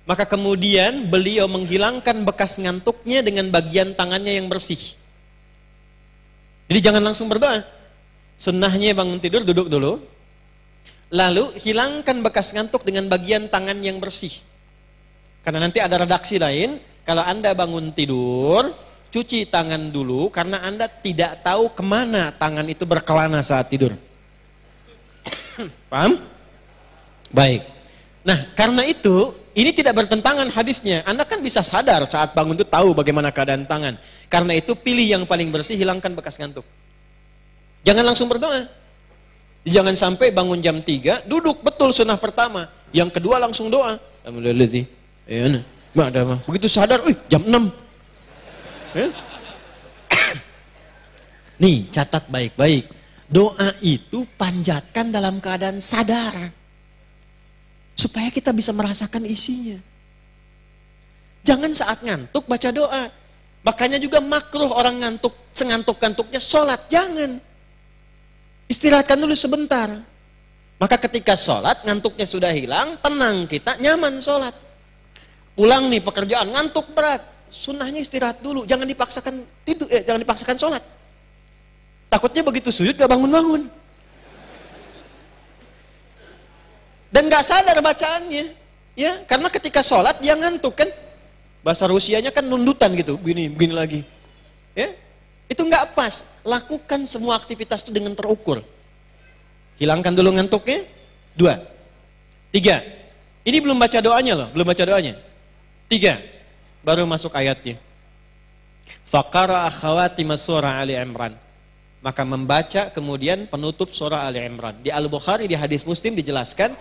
Maka kemudian beliau menghilangkan bekas ngantuknya dengan bagian tangannya yang bersih. Jadi jangan langsung berdoa. Sunnahnya bangun tidur, duduk dulu. Lalu hilangkan bekas ngantuk dengan bagian tangan yang bersih. Karena nanti ada redaksi lain. Kalau Anda bangun tidur, cuci tangan dulu, karena Anda tidak tahu kemana tangan itu berkelana saat tidur. Paham? Baik. Nah, karena itu, ini tidak bertentangan hadisnya. Anda kan bisa sadar saat bangun itu tahu bagaimana keadaan tangan. Karena itu pilih yang paling bersih, hilangkan bekas ngantuk. Jangan langsung berdoa. Jangan sampai bangun jam 3, duduk betul sunnah pertama. Yang kedua langsung doa. Begitu sadar, jam 6. Nih, catat baik-baik. Doa itu panjatkan dalam keadaan sadar. Supaya kita bisa merasakan isinya. Jangan saat ngantuk baca doa. Makanya juga makruh orang ngantuk, sengantuk-ngantuknya sholat. Jangan. Istirahatkan dulu sebentar. Maka ketika sholat, ngantuknya sudah hilang, tenang kita, nyaman sholat. Pulang nih pekerjaan, ngantuk berat. Sunnahnya istirahat dulu, jangan dipaksakan tidur, jangan dipaksakan sholat. Takutnya begitu sujud gak bangun-bangun. Dan gak sadar bacaannya. Ya, karena ketika sholat dia ngantuk kan. Bahasa Rusianya kan nundutan gitu, begini lagi. Ya, itu nggak pas. Lakukan semua aktivitas itu dengan terukur. Hilangkan dulu ngantuknya. 2. 3. Ini belum baca doanya loh, belum baca doanya. 3. Baru masuk ayatnya. Faqara khawatim surah Ali Imran. Maka membaca kemudian penutup surah Ali Imran. Di Al-Bukhari di hadis Muslim dijelaskan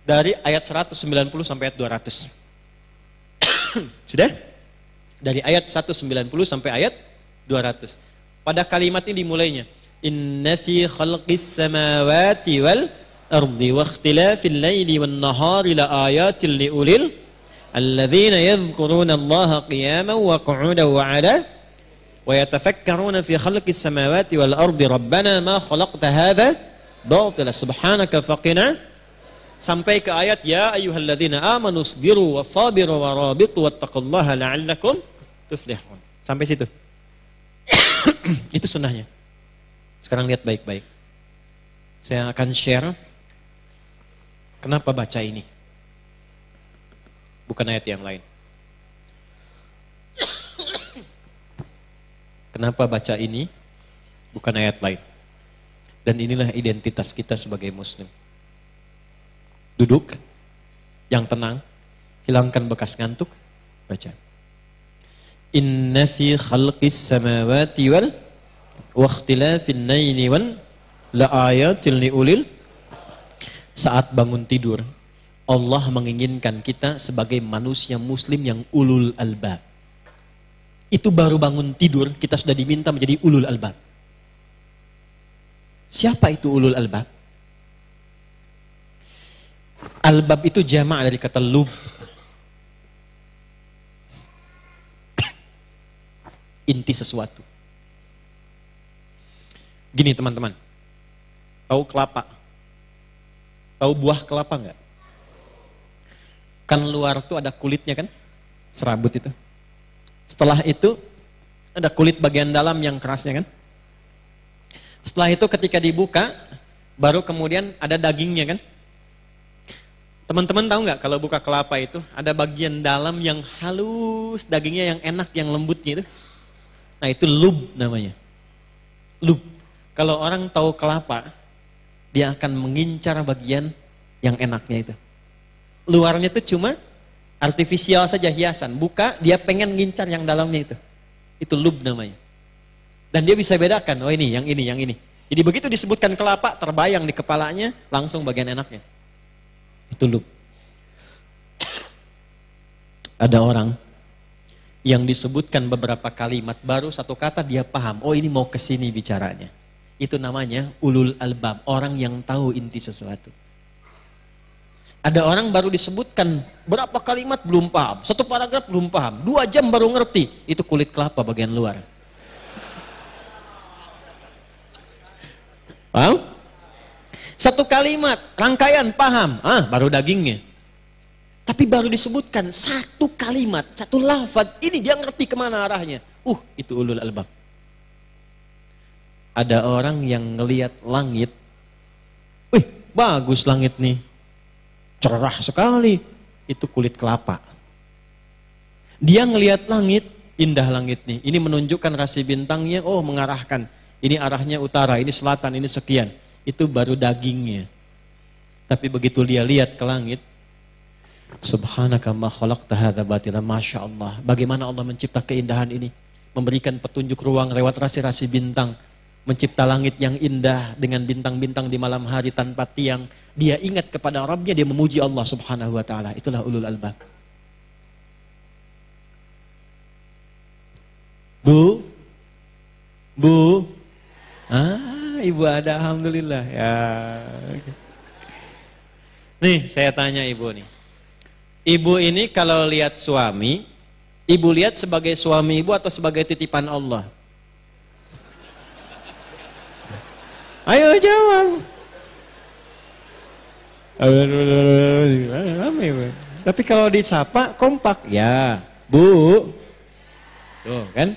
dari ayat 190 sampai ayat 200. Sudah? Dari ayat 190 sampai ayat 200. Pada kalimat ini dimulainya. Inna fi khalqis samawati wal ardi wa ikhtilafil laili wan nahari la ayatin li ulil alladzina yadhkuruna Allaha qiyaman wa qu'udan wa 'ala wa yatafakkaruna fi khalqis samawati wal ardi rabbana ma khalaqta hadza batila subhanaka faqina sampai ke ayat ya ayyuhalladzina amanu sabiru wasabiru warabitu wattaqullaha la'allakum tuflihun. Sampai situ. Itu sunnahnya. Sekarang lihat baik-baik. Saya akan share kenapa baca ini. Bukan ayat yang lain. Kenapa baca ini bukan ayat lain. Dan inilah identitas kita sebagai muslim. Duduk yang tenang, hilangkan bekas ngantuk, baca. Inna fi khalqis samawati wal wa ikhtilafin laili wan la ayatin li ulil. Saat bangun tidur, Allah menginginkan kita sebagai manusia muslim yang ulul albab. Itu baru bangun tidur, kita sudah diminta menjadi ulul albab. Siapa itu ulul albab? Albab itu jamak dari kata lub. Inti sesuatu. Gini teman-teman, tahu kelapa? Tahu buah kelapa enggak? Kan luar tuh ada kulitnya kan? Serabut itu. Setelah itu ada kulit bagian dalam yang kerasnya kan? Setelah itu ketika dibuka, baru kemudian ada dagingnya kan? Teman-teman tahu nggak kalau buka kelapa itu ada bagian dalam yang halus, dagingnya yang enak, yang lembutnya itu? Nah itu lub namanya. Lub. Kalau orang tahu kelapa, dia akan mengincar bagian yang enaknya itu. Luarnya itu cuma artifisial saja, hiasan. Buka, dia pengen ngincar yang dalamnya itu. Itu lub namanya. Dan dia bisa bedakan, oh ini, yang ini, yang ini. Jadi begitu disebutkan kelapa, terbayang di kepalanya, langsung bagian enaknya. Itu lub. Ada orang yang disebutkan beberapa kalimat, baru satu kata dia paham, oh ini mau kesini bicaranya. Itu namanya ulul albab, orang yang tahu inti sesuatu. Ada orang baru disebutkan berapa kalimat belum paham, satu paragraf belum paham, 2 jam baru ngerti, itu kulit kelapa bagian luar. Paham? Satu kalimat, rangkaian paham, baru dagingnya. Tapi baru disebutkan satu kalimat, satu lafaz, ini dia ngerti kemana arahnya. Itu ulul albab. Ada orang yang ngelihat langit, wih bagus langit nih, cerah sekali, itu kulit kelapa. Dia ngelihat langit, indah langit nih, ini menunjukkan rasi bintangnya, mengarahkan, ini arahnya utara, ini selatan, ini sekian, itu baru dagingnya. Tapi begitu dia lihat ke langit, subhanaka ma khalaqta hadza batila, masya Allah, bagaimana Allah mencipta keindahan ini, memberikan petunjuk ruang lewat rasi-rasi bintang, mencipta langit yang indah dengan bintang-bintang di malam hari tanpa tiang. Dia ingat kepada Rabbnya, dia memuji Allah subhanahu wa ta'ala. Itulah ulul albab. Bu, ibu ada, alhamdulillah ya. Nih saya tanya ibu nih, ibu ini kalau lihat suami, ibu lihat sebagai suami ibu atau sebagai titipan Allah? Ayo jawab. Tapi kalau disapa kompak, ya bu. Tuh kan.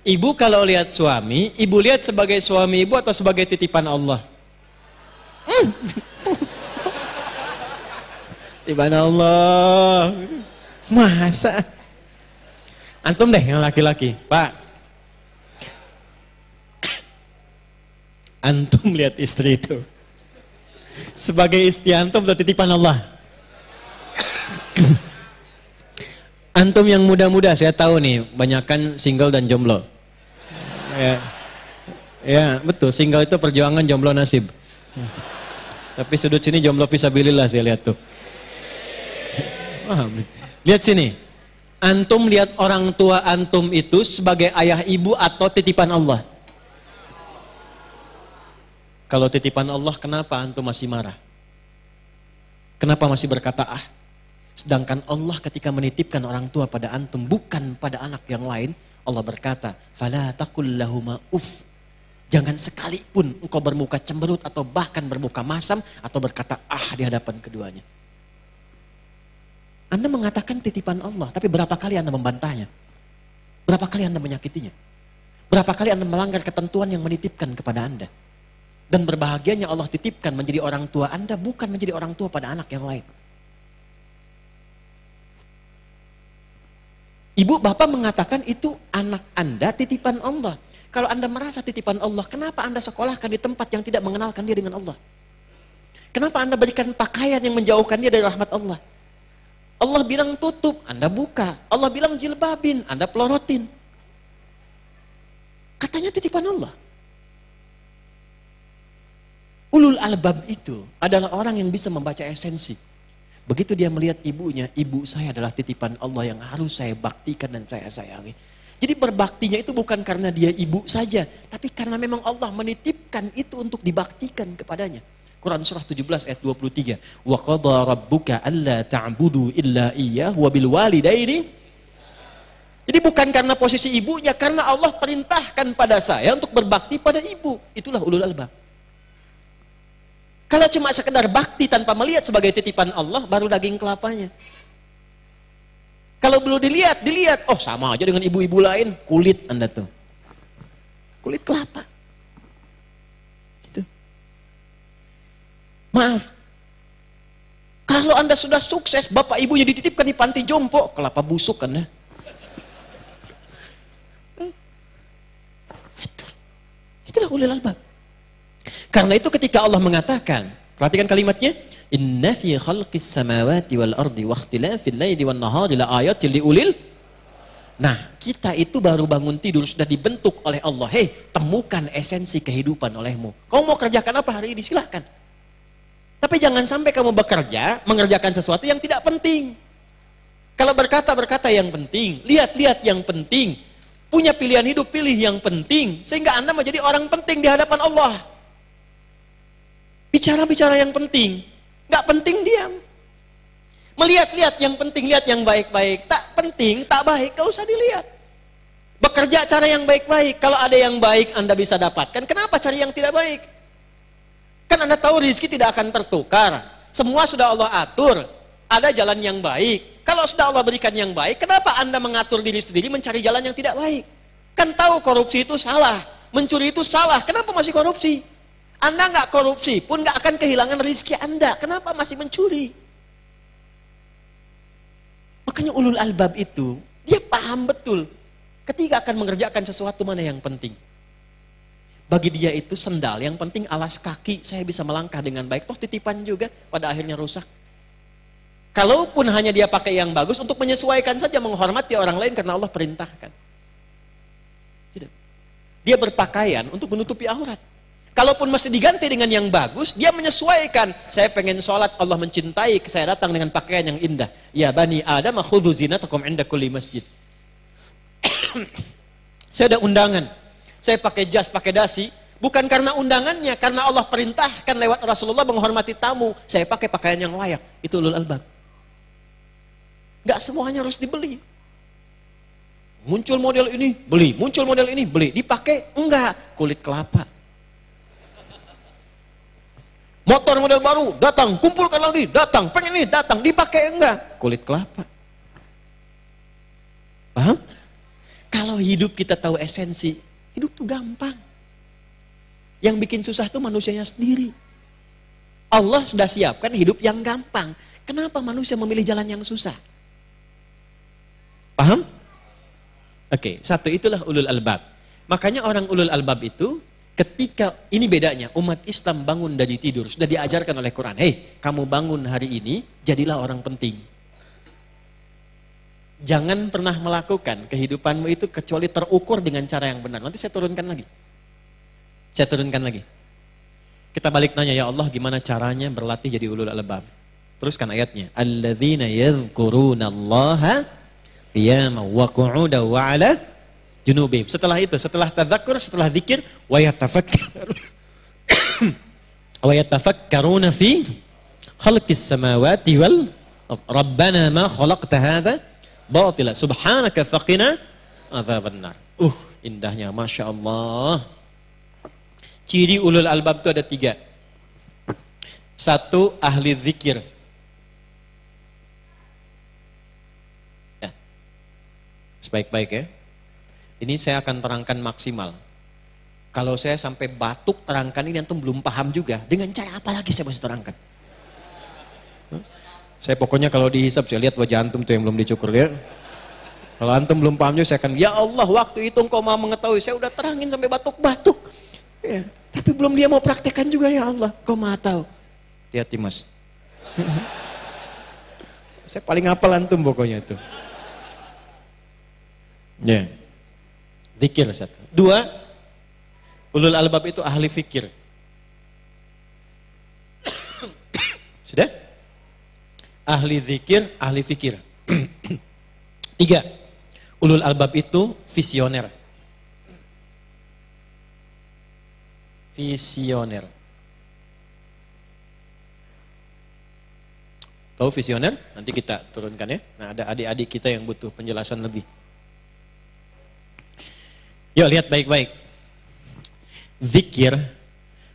Ibu kalau lihat suami, ibu lihat sebagai suami ibu atau sebagai titipan Allah? Titipan Allah. Masa? Antum deh yang laki-laki. Pak, antum lihat istri itu. Sebagai istri antum atau titipan Allah? Antum yang muda-muda, saya tahu nih, banyakkan single dan jomblo. Ya, betul, single itu perjuangan, jomblo nasib. Tapi sudut sini jomblo fisabilillah saya lihat tuh. Lihat sini. Antum lihat orang tua antum itu sebagai ayah ibu atau titipan Allah? Kalau titipan Allah, kenapa antum masih marah? Kenapa masih berkata ah? Sedangkan Allah ketika menitipkan orang tua pada antum, bukan pada anak yang lain, Allah berkata, "Fala taqul lahuma uff." Jangan sekalipun engkau bermuka cemberut atau bahkan bermuka masam atau berkata ah di hadapan keduanya. Anda mengatakan titipan Allah, tapi berapa kali Anda membantahnya? Berapa kali Anda menyakitinya? Berapa kali Anda melanggar ketentuan yang menitipkan kepada Anda? Dan berbahagianya Allah titipkan menjadi orang tua Anda, bukan menjadi orang tua pada anak yang lain. Ibu bapak mengatakan itu anak Anda titipan Allah. Kalau Anda merasa titipan Allah, kenapa Anda sekolahkan di tempat yang tidak mengenalkan dia dengan Allah? Kenapa Anda berikan pakaian yang menjauhkan dia dari rahmat Allah? Allah bilang tutup, Anda buka. Allah bilang jilbabin, Anda pelorotin. Katanya titipan Allah. Ulul albab itu adalah orang yang bisa membaca esensi. Begitu dia melihat ibunya, ibu saya adalah titipan Allah yang harus saya baktikan dan saya sayangi. Jadi berbaktinya itu bukan karena dia ibu saja, tapi karena memang Allah menitipkan itu untuk dibaktikan kepadanya. Quran surah 17 ayat 23. Wa qadha rabbuka alla ta'budu illa iyyahu wa bil walidaini. Jadi bukan karena posisi ibunya, karena Allah perintahkan pada saya untuk berbakti pada ibu. Itulah ulul albab. Kalau cuma sekedar bakti tanpa melihat sebagai titipan Allah, baru daging kelapanya. Kalau belum dilihat, oh sama aja dengan ibu-ibu lain, kulit Anda tuh. Kulit kelapa. Maaf, kalau Anda sudah sukses, bapak ibunya dititipkan di panti jompo, kelapa busuk kan ya. Itulah ulul albab. Karena itu ketika Allah mengatakan, perhatikan kalimatnya, inna fi khalqis samawati wal ardi wa ikhtilafil laili wan nahari la ayatil liulil. Nah, kita itu baru bangun tidur sudah dibentuk oleh Allah. Hei, temukan esensi kehidupan olehmu. Kau mau kerjakan apa hari ini? Silahkan. Tapi jangan sampai kamu bekerja, mengerjakan sesuatu yang tidak penting. Kalau berkata yang penting, lihat-lihat yang penting. Punya pilihan hidup, pilih yang penting. Sehingga Anda menjadi orang penting di hadapan Allah. Bicara-bicara yang penting. Nggak penting, diam. Melihat-lihat yang penting, lihat yang baik-baik. Tak penting, tak baik, gak usah dilihat. Bekerja cara yang baik-baik. Kalau ada yang baik Anda bisa dapatkan, kenapa cari yang tidak baik? Kan Anda tahu rezeki tidak akan tertukar. Semua sudah Allah atur. Ada jalan yang baik. Kalau sudah Allah berikan yang baik, kenapa Anda mengatur diri sendiri mencari jalan yang tidak baik? Kan tahu korupsi itu salah. Mencuri itu salah. Kenapa masih korupsi? Anda nggak korupsi pun nggak akan kehilangan rezeki Anda. Kenapa masih mencuri? Makanya ulul albab itu, dia paham betul. Ketika akan mengerjakan sesuatu mana yang penting. Bagi dia itu sendal, yang penting alas kaki, saya bisa melangkah dengan baik. Toh titipan juga, pada akhirnya rusak. Kalaupun hanya dia pakai yang bagus, untuk menyesuaikan saja, menghormati orang lain karena Allah perintahkan. Gitu. Dia berpakaian untuk menutupi aurat. Kalaupun masih diganti dengan yang bagus, dia menyesuaikan. Saya pengen sholat, Allah mencintai, saya datang dengan pakaian yang indah. Ya bani Adam, khudhu zinatakum inda kulli masjid. Saya ada undangan. Saya pakai jas, pakai dasi, bukan karena undangannya, karena Allah perintahkan lewat Rasulullah menghormati tamu. Saya pakai pakaian yang layak. Itu ulul albab. Gak semuanya harus dibeli. Muncul model ini, beli. Muncul model ini, beli. Dipakai? Enggak. Kulit kelapa. Motor model baru, datang. Kumpulkan lagi, datang. Pengen ini, datang. Dipakai? Enggak. Kulit kelapa. Paham? Kalau hidup kita tahu esensi, hidup tuh gampang. Yang bikin susah tuh manusianya sendiri. Allah sudah siapkan hidup yang gampang. Kenapa manusia memilih jalan yang susah? Paham? Oke, satu itulah ulul albab. Makanya orang ulul albab itu ketika ini bedanya umat Islam bangun dari tidur sudah diajarkan oleh Quran. Hei, kamu bangun hari ini jadilah orang penting. Jangan pernah melakukan kehidupanmu itu kecuali terukur dengan cara yang benar. Nanti saya turunkan lagi. Saya turunkan lagi. Kita balik nanya, ya Allah gimana caranya berlatih jadi ulul albab? Teruskan ayatnya. Alladzina yadhkurunallaha qiyaman wa qu'udan wa 'ala junubihim. Setelah itu, setelah tadzakur, setelah zikir, wa yatafakkaruna fi khalqis samawati wal rabbana ma khalaqta hadza batila subhanaka faqina adzabannar. Indahnya, Masya Allah. Ciri ulul albab itu ada 3. 1, ahli zikir. Ya. Sebaik-baik ya. Ini saya akan terangkan maksimal. Kalau saya sampai batuk terangkan ini antum belum paham juga. Dengan cara apa lagi saya masih terangkan? Saya pokoknya kalau dihisap saya lihat wajah antum tuh yang belum dicukur ya. Kalau antum belum paham juga saya akan, ya Allah waktu itu engkau mau mengetahui, saya udah terangin sampai batuk-batuk. Ya, tapi belum dia mau praktekkan juga ya Allah, kau maha tahu. Hati-hati mas. Saya paling hafal antum pokoknya itu. Ya. Zikir satu. 2, ulul albab itu ahli fikir. Sudah? Ahli zikir, ahli fikir. 3, ulul albab itu visioner. Visioner. Tahu visioner? Nanti kita turunkan ya. Nah, ada adik-adik kita yang butuh penjelasan lebih. Yuk lihat baik-baik. Zikir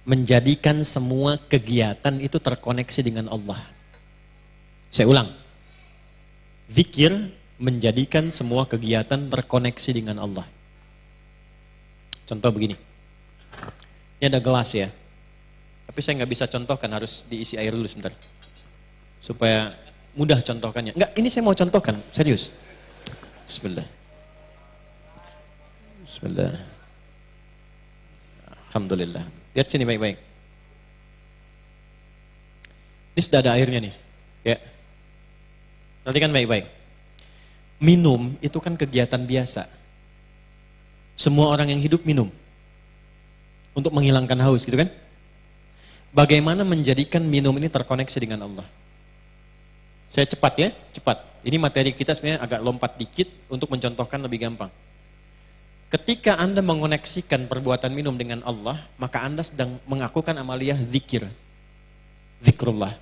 menjadikan semua kegiatan itu terkoneksi dengan Allah. Saya ulang. Zikir menjadikan semua kegiatan terkoneksi dengan Allah. Contoh begini. Ini ada gelas ya. Tapi saya nggak bisa contohkan, harus diisi air dulu sebentar. Supaya mudah contohkannya. Enggak, ini saya mau contohkan, serius. Bismillah. Bismillah. Alhamdulillah. Lihat sini baik-baik. Ini sudah ada airnya nih. Ya. Perhatikan baik-baik. Minum itu kan kegiatan biasa. Semua orang yang hidup minum. Untuk menghilangkan haus gitu kan. Bagaimana menjadikan minum ini terkoneksi dengan Allah? Saya cepat ya, cepat. Ini materi kita sebenarnya agak lompat dikit untuk mencontohkan lebih gampang. Ketika Anda mengoneksikan perbuatan minum dengan Allah, maka Anda sedang mengakukan amaliyah zikir. Zikrullah.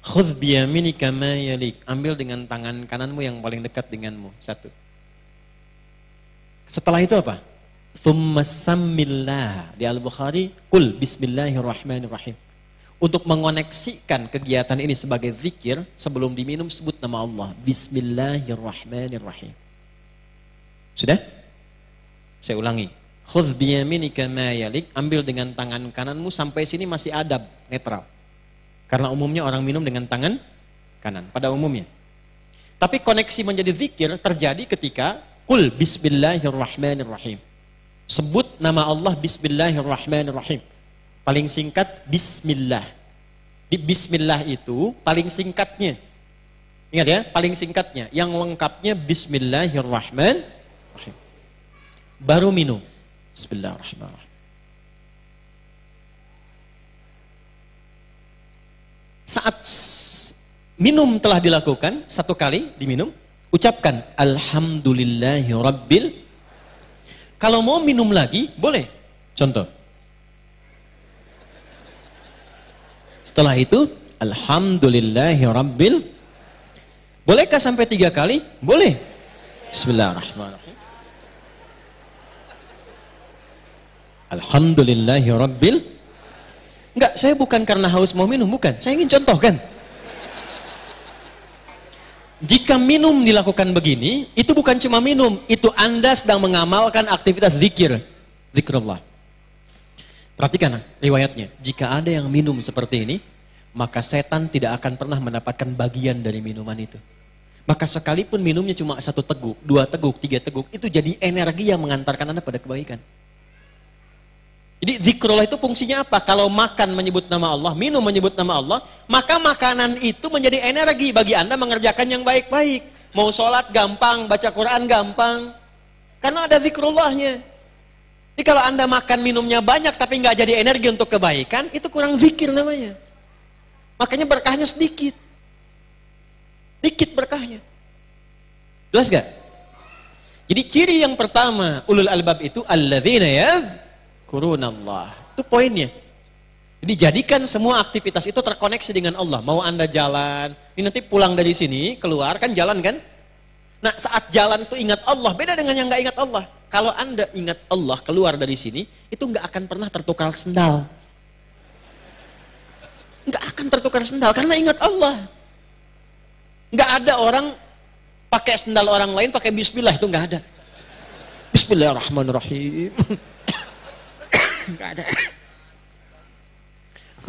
Khudz biyaminika ma yalik. Ambil dengan tangan kananmu yang paling dekat denganmu. 1. Setelah itu apa? Thumma sammillah. Di Al-Bukhari, qul bismillahirrahmanirrahim. Untuk mengoneksikan kegiatan ini sebagai zikir, sebelum diminum sebut nama Allah. Bismillahirrahmanirrahim. Sudah? Saya ulangi. Khudz biyaminika ma yalik. Ambil dengan tangan kananmu, sampai sini masih adab, netral. Karena umumnya orang minum dengan tangan kanan, pada umumnya. Tapi koneksi menjadi zikir terjadi ketika qul bismillahirrahmanirrahim. Sebut nama Allah bismillahirrahmanirrahim. Paling singkat bismillah. Di bismillah itu paling singkatnya. Ingat ya, paling singkatnya. Yang lengkapnya bismillahirrahmanirrahim. Baru minum. Bismillahirrahmanirrahim. Saat minum telah dilakukan, 1 kali diminum, ucapkan alhamdulillahi rabbil. Kalau mau minum lagi, boleh. Contoh. Setelah itu, alhamdulillahi rabbil. Bolehkah sampai 3 kali? Boleh. Bismillahirrahmanirrahim. Alhamdulillahi rabbil. Enggak, saya bukan karena haus mau minum, bukan. Saya ingin contohkan. Jika minum dilakukan begini, itu bukan cuma minum, itu Anda sedang mengamalkan aktivitas zikir. Zikrullah. Perhatikan riwayatnya. Jika ada yang minum seperti ini, maka setan tidak akan pernah mendapatkan bagian dari minuman itu. Maka sekalipun minumnya cuma 1 teguk, 2 teguk, 3 teguk, itu jadi energi yang mengantarkan Anda pada kebaikan. Jadi zikrullah itu fungsinya apa? Kalau makan menyebut nama Allah, minum menyebut nama Allah, maka makanan itu menjadi energi bagi Anda mengerjakan yang baik-baik. Mau sholat gampang, baca Quran gampang, karena ada zikrullahnya. Jadi kalau Anda makan minumnya banyak tapi nggak jadi energi untuk kebaikan, itu kurang zikir namanya. Makanya berkahnya sedikit. Dikit berkahnya. Jelas gak? Jadi ciri yang pertama ulul albab itu alladzina yadhkurunallah. Itu poinnya. Jadi jadikan semua aktivitas itu terkoneksi dengan Allah. Mau Anda jalan, ini nanti pulang dari sini, keluar kan jalan kan? Nah saat jalan itu ingat Allah, beda dengan yang nggak ingat Allah. Kalau Anda ingat Allah keluar dari sini, itu nggak akan pernah tertukar sendal. Nggak akan tertukar sendal karena ingat Allah. Nggak ada orang pakai sendal orang lain pakai bismillah, itu nggak ada. Bismillahirrahmanirrahim. Nggak ada.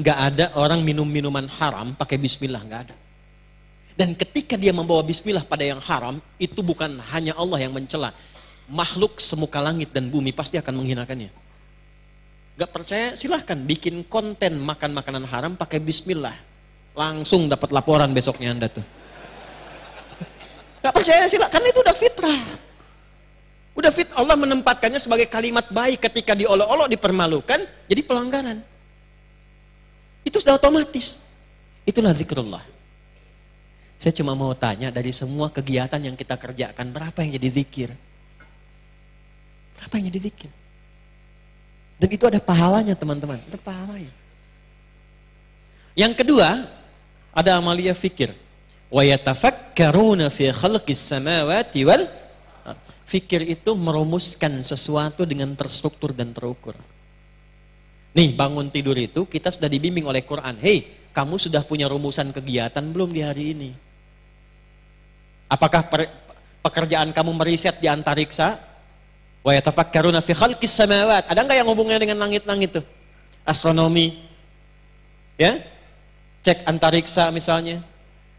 Nggak ada orang minum minuman haram pakai bismillah, nggak ada. Dan ketika dia membawa bismillah pada yang haram, itu bukan hanya Allah yang mencela. Makhluk semuka langit dan bumi pasti akan menghinakannya. Nggak percaya silahkan bikin konten makan makanan haram pakai bismillah. Langsung dapat laporan besoknya Anda tuh. Gak percaya silakan, karena itu udah fitrah. Udah fit, Allah menempatkannya sebagai kalimat baik, ketika diolok-olok dipermalukan, jadi pelanggaran. Itu sudah otomatis. Itulah zikrullah. Saya cuma mau tanya, dari semua kegiatan yang kita kerjakan, berapa yang jadi zikir? Berapa yang jadi zikir? Dan itu ada pahalanya teman-teman, ada pahalanya. Yang kedua, ada amalia fikir. Wa yatafakkaruna fi khalqis samawati wal. Fikir itu merumuskan sesuatu dengan terstruktur dan terukur. Nih, bangun tidur itu kita sudah dibimbing oleh Quran. Hei, kamu sudah punya rumusan kegiatan belum di hari ini? Apakah pekerjaan kamu meriset di antariksa? Wa yatafakkaruna fi khalqis samawat. Ada enggak yang hubungannya dengan langit-langit tuh? Astronomi. Ya? Cek antariksa misalnya.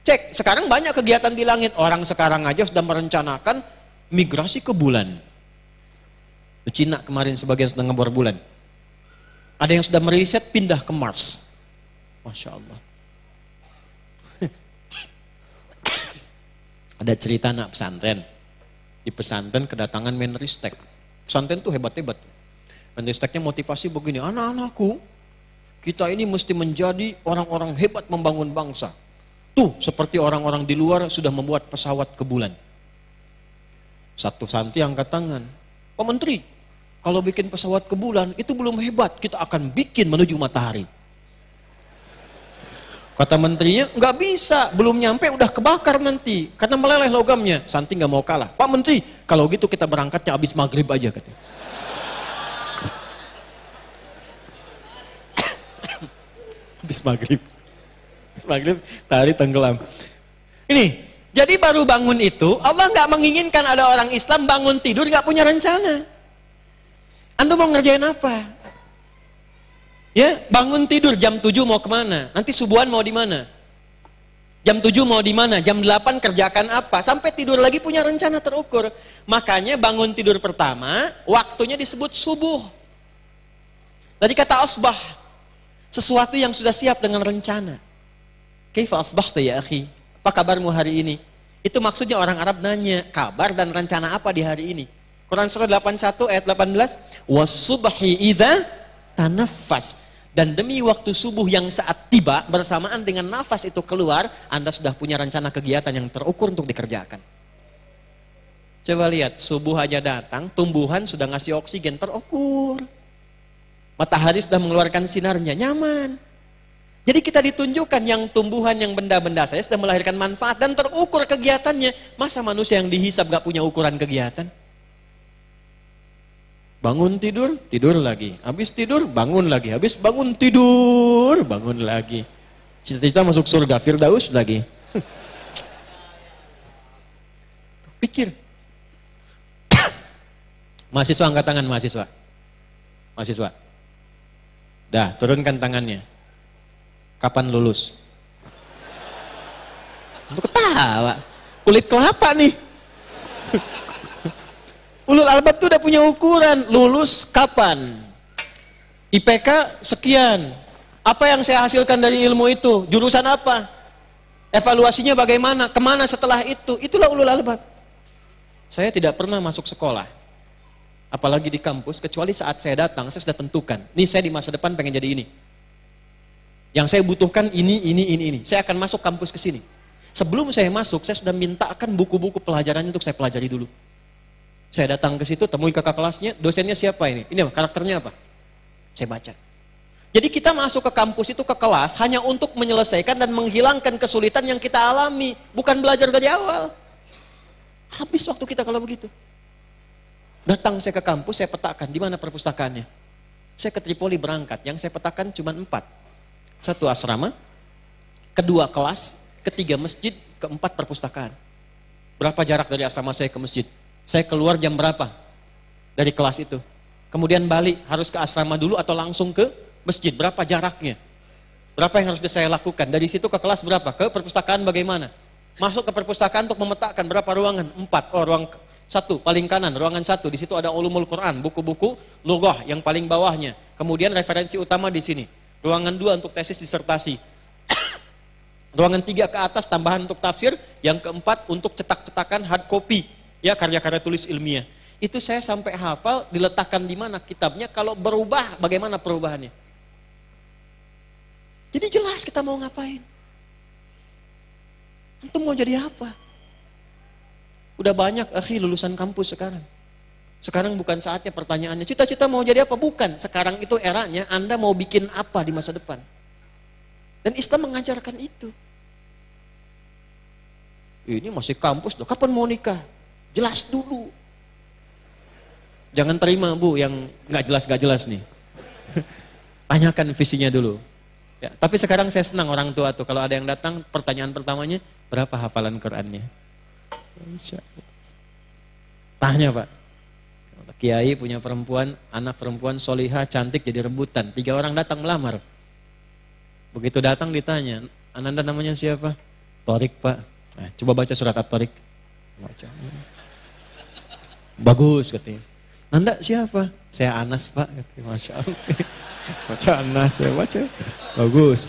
Cek, sekarang banyak kegiatan di langit. Orang sekarang aja sudah merencanakan migrasi ke bulan. Cina kemarin sebagian sudah ngebor bulan. Ada yang sudah meriset pindah ke Mars. Masya Allah. Ada cerita anak pesantren. Di pesantren kedatangan Menristek. Pesantren tuh hebat-hebat. Menristeknya motivasi begini, anak-anakku, kita ini mesti menjadi orang-orang hebat membangun bangsa. Tuh, seperti orang-orang di luar sudah membuat pesawat ke bulan. Satu santri angkat tangan. Pak Menteri, kalau bikin pesawat ke bulan, itu belum hebat. Kita akan bikin menuju matahari. Kata menterinya, nggak bisa. Belum nyampe udah kebakar nanti. Karena meleleh logamnya. Santri nggak mau kalah. Pak Menteri, kalau gitu kita berangkatnya habis maghrib aja. Katanya. Habis maghrib. Maghrib, tari tenggelam. Ini, jadi baru bangun itu, Allah nggak menginginkan ada orang Islam bangun tidur nggak punya rencana. Antum mau ngerjain apa? Ya, bangun tidur jam 7 mau kemana? Nanti subuhan mau di mana? Jam 7 mau di mana? Jam 8 kerjakan apa? Sampai tidur lagi punya rencana terukur. Makanya bangun tidur pertama, waktunya disebut subuh. Tadi kata asbah, sesuatu yang sudah siap dengan rencana. Kaifa asbahta ya akhi? Apa kabarmu hari ini? Itu maksudnya orang Arab nanya, kabar dan rencana apa di hari ini? Quran surah 81 ayat 18, was-subhi idza tanaffas. Dan demi waktu subuh yang saat tiba bersamaan dengan nafas itu keluar, Anda sudah punya rencana kegiatan yang terukur untuk dikerjakan. Coba lihat, subuh aja datang, tumbuhan sudah ngasih oksigen terukur. Matahari sudah mengeluarkan sinarnya, nyaman. Jadi kita ditunjukkan yang tumbuhan, yang benda-benda saya sudah melahirkan manfaat dan terukur kegiatannya. Masa manusia yang dihisab gak punya ukuran kegiatan? Bangun tidur, tidur lagi. Habis tidur, bangun lagi. Habis bangun tidur, bangun lagi. Cita-cita masuk surga, Firdaus lagi. Pikir. Mahasiswa angkat tangan, mahasiswa. Mahasiswa. Dah, turunkan tangannya. Kapan lulus? Untuk ketawa. kulit kelapa nih. Ulul albab tuh udah punya ukuran, lulus kapan? IPK sekian. Apa yang saya hasilkan dari ilmu itu? Jurusan apa? Evaluasinya bagaimana? Kemana setelah itu? Itulah ulul albab. Saya tidak pernah masuk sekolah, apalagi di kampus, kecuali saat saya datang, saya sudah tentukan. Nih saya di masa depan pengen jadi ini. Yang saya butuhkan ini. Saya akan masuk kampus ke sini. Sebelum saya masuk, saya sudah mintakan buku-buku pelajarannya untuk saya pelajari dulu. Saya datang ke situ, temui kakak kelasnya, dosennya siapa ini? Ini karakternya apa? Saya baca. Jadi kita masuk ke kampus itu, ke kelas, hanya untuk menyelesaikan dan menghilangkan kesulitan yang kita alami. Bukan belajar dari awal. Habis waktu kita kalau begitu. Datang saya ke kampus, saya petakan, di mana perpustakaannya? Saya ke Tripoli berangkat, yang saya petakan cuma 4. 1 asrama, 2 kelas, 3 masjid, 4 perpustakaan. Berapa jarak dari asrama saya ke masjid? Saya keluar jam berapa dari kelas itu? Kemudian balik, harus ke asrama dulu atau langsung ke masjid? Berapa jaraknya? Berapa yang harus saya lakukan? Dari situ ke kelas berapa? Ke perpustakaan bagaimana? Masuk ke perpustakaan untuk memetakan berapa ruangan? 4. Oh, ruang 1 paling kanan, ruangan 1. Di situ ada ulumul Quran, buku-buku lughah yang paling bawahnya. Kemudian referensi utama di sini. Ruangan 2 untuk tesis disertasi. Ruangan 3 ke atas tambahan untuk tafsir, yang keempat untuk cetak-cetakan hard copy. Ya, karya-karya tulis ilmiah. Itu saya sampai hafal, diletakkan di mana kitabnya, kalau berubah bagaimana perubahannya. Jadi jelas kita mau ngapain. Antum mau jadi apa? Udah banyak akhi lulusan kampus sekarang. Sekarang bukan saatnya pertanyaannya, cita-cita mau jadi apa? Bukan, sekarang itu eranya Anda mau bikin apa di masa depan. Dan Islam mengajarkan itu. Ini masih kampus, kapan mau nikah? Jelas dulu. Jangan terima bu yang nggak jelas nih. Tanyakan visinya dulu. Ya, tapi sekarang saya senang orang tua tuh kalau ada yang datang pertanyaan pertamanya berapa hafalan Qurannya. Tanya pak. Kiai punya perempuan, anak perempuan solihah cantik jadi rebutan. 3 orang datang melamar. Begitu datang ditanya, Ananda namanya siapa? Torik pak. Nah, coba baca surat At-Torik. Baca. Bagus katanya. Anda siapa? Saya Anas pak. Katanya. Masya Allah. Baca Anas ya baca. Bagus.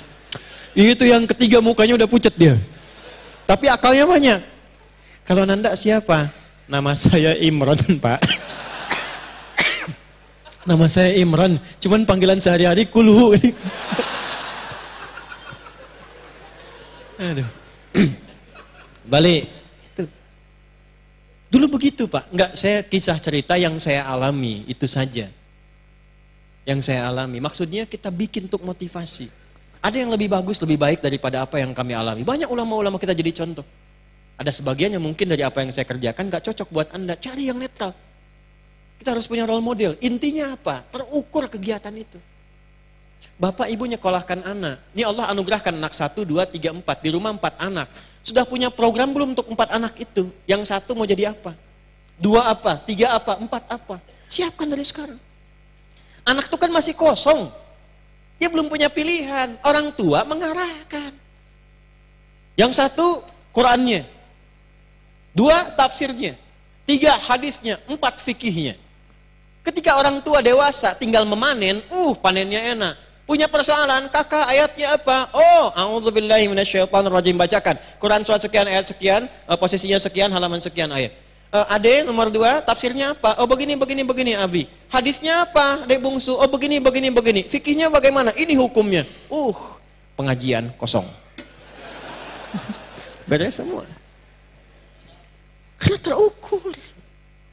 Itu yang ketiga mukanya udah pucat dia. Tapi akalnya banyak. Kalau Nanda siapa? Nama saya Imran pak. Nama saya Imran. Cuman panggilan sehari-hari Kulhu. Aduh. Balik. Dulu begitu pak, enggak, saya kisah cerita yang saya alami, itu saja. Yang saya alami, maksudnya kita bikin untuk motivasi. Ada yang lebih bagus, lebih baik daripada apa yang kami alami. Banyak ulama-ulama kita jadi contoh. Ada sebagian yang mungkin dari apa yang saya kerjakan enggak cocok buat Anda, cari yang netral. Kita harus punya role model, intinya apa? Terukur kegiatan itu. Bapak ibu nyekolahkan anak, ini Allah anugerahkan anak 1, 2, 3, 4, di rumah 4 anak. Sudah punya program belum untuk 4 anak itu? Yang 1 mau jadi apa? 2 apa? 3 apa? 4 apa? Siapkan dari sekarang. Anak itu kan masih kosong. Dia belum punya pilihan. Orang tua mengarahkan. Yang 1 Qurannya. 2 tafsirnya. 3 hadisnya. 4 fikihnya. Ketika orang tua dewasa tinggal memanen, panennya enak. Punya persoalan, kakak ayatnya apa? Oh, a'udzubillahi minasyaitonirrajim, bacakan. Quran surat sekian, ayat sekian, posisinya sekian, halaman sekian ayat. Ade nomor 2, tafsirnya apa? Oh begini, Abi. Hadisnya apa? Dek bungsu, oh begini. Fikihnya bagaimana? Ini hukumnya. Pengajian kosong. Beres semua. Karena terukur.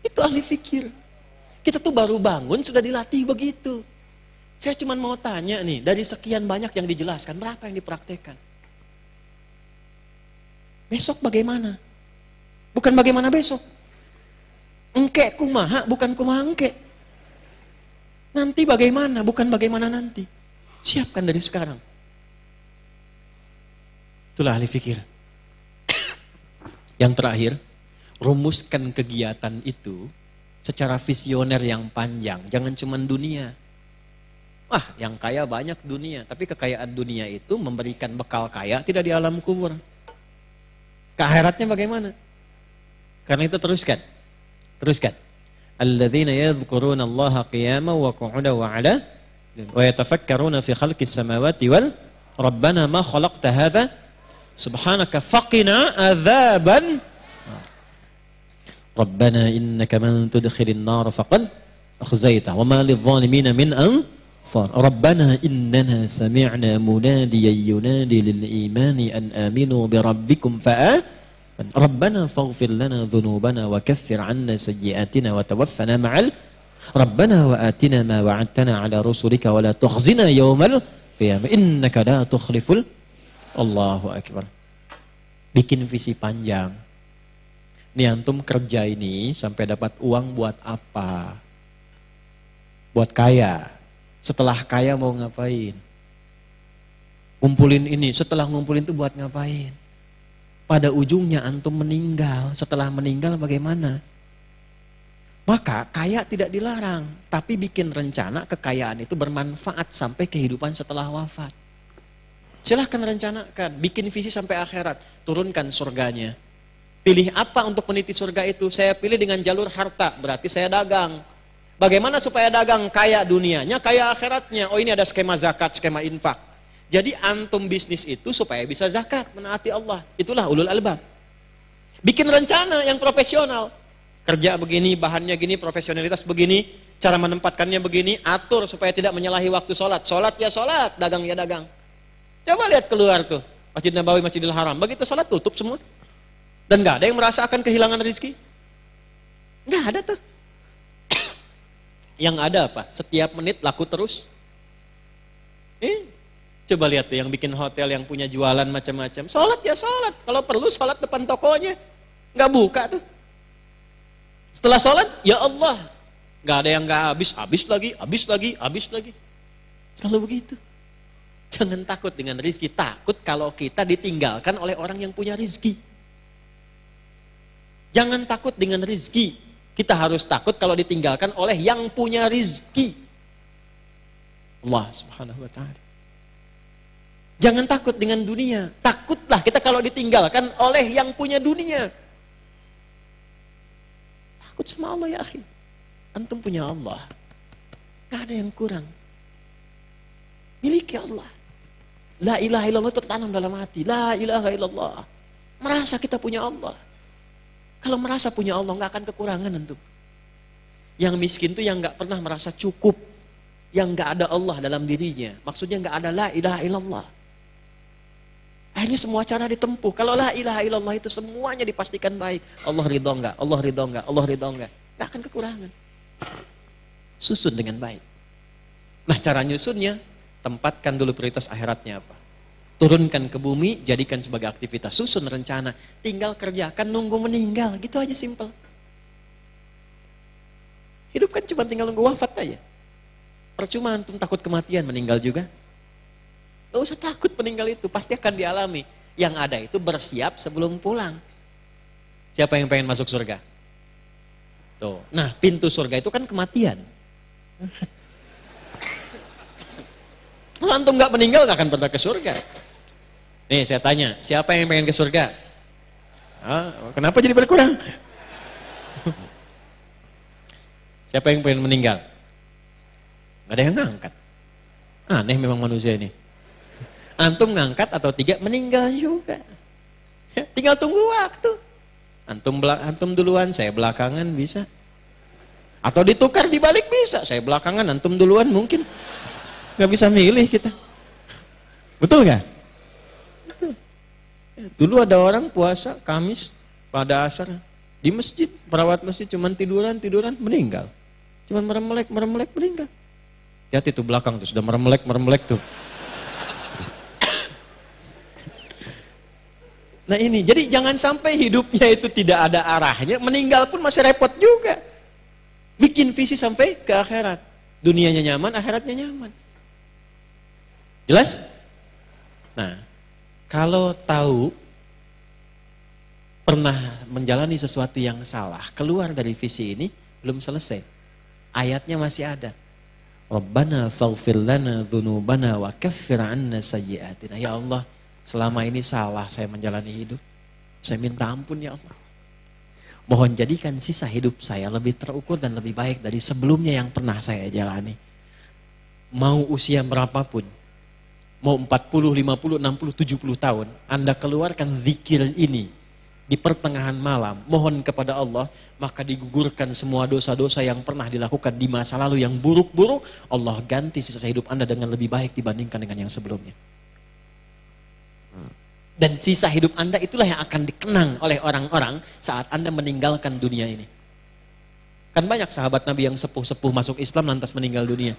Itu ahli fikir. Kita tuh baru bangun, sudah dilatih begitu. Saya cuma mau tanya nih, dari sekian banyak yang dijelaskan, berapa yang dipraktekkan? Besok bagaimana? Bukan bagaimana besok. Engke kumaha, bukan kumaha engke. Nanti bagaimana, bukan bagaimana nanti. Siapkan dari sekarang. Itulah ahli fikir. Yang terakhir, rumuskan kegiatan itu secara visioner yang panjang. Jangan cuma dunia. Yang kaya banyak dunia, tapi kekayaan dunia itu memberikan bekal kaya tidak di alam kubur. Ke akhiratnya bagaimana? Karena itu teruskan. Teruskan. Alladzina yadhkuruna Allaha qiyaman wa qu'udan wa 'ala wa yatafakkaruna fi khalqis samawati wal Rabbana ma khalaqta hadza subhanaka faqina adzaban Rabbana innaka man tudkhilin nar faqad akhzaita wa ma lidh-dhalimin min ansar Rabbana innana sami'na munadiyan yunadi lil imani an aminu bi rabbikum Rabbana faghfir lana dhunubana wa kaffir 'anna sayyi'atina wa tawaffana ma'al Rabbana wa atina ma wa'adtana 'ala rusulika wa la tukhzina yawmal qiyamah innaka la tukhliful Allahu akbar. Bikin visi panjang. Nih antum kerja ini sampai dapat uang buat apa? Buat kaya. Setelah kaya mau ngapain? Ngumpulin ini, setelah ngumpulin itu buat ngapain? Pada ujungnya antum meninggal. Setelah meninggal bagaimana? Maka kaya tidak dilarang, tapi bikin rencana kekayaan itu bermanfaat sampai kehidupan setelah wafat. Silahkan rencanakan, bikin visi sampai akhirat, turunkan surganya. Pilih apa untuk meniti surga itu? Saya pilih dengan jalur harta, berarti saya dagang. Bagaimana supaya dagang? Kaya dunianya, kaya akhiratnya. Oh ini ada skema zakat, skema infak. Jadi antum bisnis itu supaya bisa zakat, menaati Allah. Itulah ulul albab. Bikin rencana yang profesional. Kerja begini, bahannya gini, profesionalitas begini, cara menempatkannya begini, atur supaya tidak menyalahi waktu sholat. Sholat ya sholat, dagang ya dagang. Coba lihat keluar tuh, Masjid Nabawi, Masjidil Haram. Begitu sholat tutup semua. Dan nggak ada yang merasa akan kehilangan rezeki. Nggak ada tuh. Yang ada apa? Setiap menit laku terus. Coba lihat tuh yang bikin hotel, yang punya jualan macam-macam. Sholat ya sholat. Kalau perlu sholat depan tokonya. Nggak buka tuh. Setelah sholat, ya Allah. Nggak ada yang nggak habis, habis lagi. Selalu begitu. Jangan takut dengan rizki. Takut kalau kita ditinggalkan oleh orang yang punya rizki. Jangan takut dengan rizki. Kita harus takut kalau ditinggalkan oleh yang punya rizki. Allah subhanahu wa ta'ala. Jangan takut dengan dunia. Takutlah kita kalau ditinggalkan oleh yang punya dunia. Takut sama Allah ya akhi. Antum punya Allah. Gak ada yang kurang. Miliki Allah. La ilaha illallah itu tertanam dalam hati. La ilaha illallah. Merasa kita punya Allah. Kalau merasa punya Allah gak akan kekurangan antum. Yang miskin itu yang gak pernah merasa cukup. Yang gak ada Allah dalam dirinya. Maksudnya gak ada la ilaha illallah. Akhirnya semua cara ditempuh. Kalau la ilaha illallah itu semuanya dipastikan baik. Allah ridho enggak? Allah ridho enggak? Allah ridho enggak? Enggak akan kekurangan. Susun dengan baik. Nah cara nyusunnya, tempatkan dulu prioritas akhiratnya apa. Turunkan ke bumi, jadikan sebagai aktivitas. Susun rencana. Tinggal kerjakan, nunggu meninggal. Gitu aja simpel. Hidup kan cuma tinggal nunggu wafat aja. Percuma antum takut kematian, meninggal juga. Gak usah takut meninggal itu, pasti akan dialami. Yang ada itu bersiap sebelum pulang. Siapa yang pengen masuk surga? Tuh. Nah, pintu surga itu kan kematian. Kalau antum gak meninggal gak akan pernah ke surga. Nih saya tanya, siapa yang pengen ke surga? Kenapa jadi berkurang? Siapa yang pengen meninggal? Gak ada yang ngangkat. Aneh memang manusia ini. Antum ngangkat atau tidak meninggal juga. Ya, tinggal tunggu waktu. Antum duluan, saya belakangan bisa. Atau ditukar dibalik bisa. Saya belakangan, antum duluan mungkin. Gak bisa milih kita. Betul gak? Betul. Dulu ada orang puasa Kamis pada asar di masjid, perawat masjid cuman tiduran meninggal. Cuman meremelek meninggal. Lihat itu belakang tuh sudah meremelek tuh. Nah ini, jadi jangan sampai hidupnya itu tidak ada arahnya, meninggal pun masih repot juga. Bikin visi sampai ke akhirat. Dunianya nyaman, akhiratnya nyaman. Jelas? Nah, kalau tahu pernah menjalani sesuatu yang salah, keluar dari visi ini, belum selesai. Ayatnya masih ada. Rabbana faghfir lana dzunubana wa kaffir 'anna sayyi'atina. Ya Allah, selama ini salah saya menjalani hidup. Saya minta ampun ya Allah. Mohon jadikan sisa hidup saya lebih terukur dan lebih baik dari sebelumnya yang pernah saya jalani. Mau usia berapapun, mau 40, 50, 60, 70 tahun, Anda keluarkan zikir ini di pertengahan malam, mohon kepada Allah, maka digugurkan semua dosa-dosa yang pernah dilakukan di masa lalu yang buruk-buruk, Allah ganti sisa hidup Anda dengan lebih baik dibandingkan dengan yang sebelumnya. Dan sisa hidup Anda itulah yang akan dikenang oleh orang-orang saat Anda meninggalkan dunia ini. Kan banyak sahabat Nabi yang sepuh-sepuh masuk Islam lantas meninggal dunia.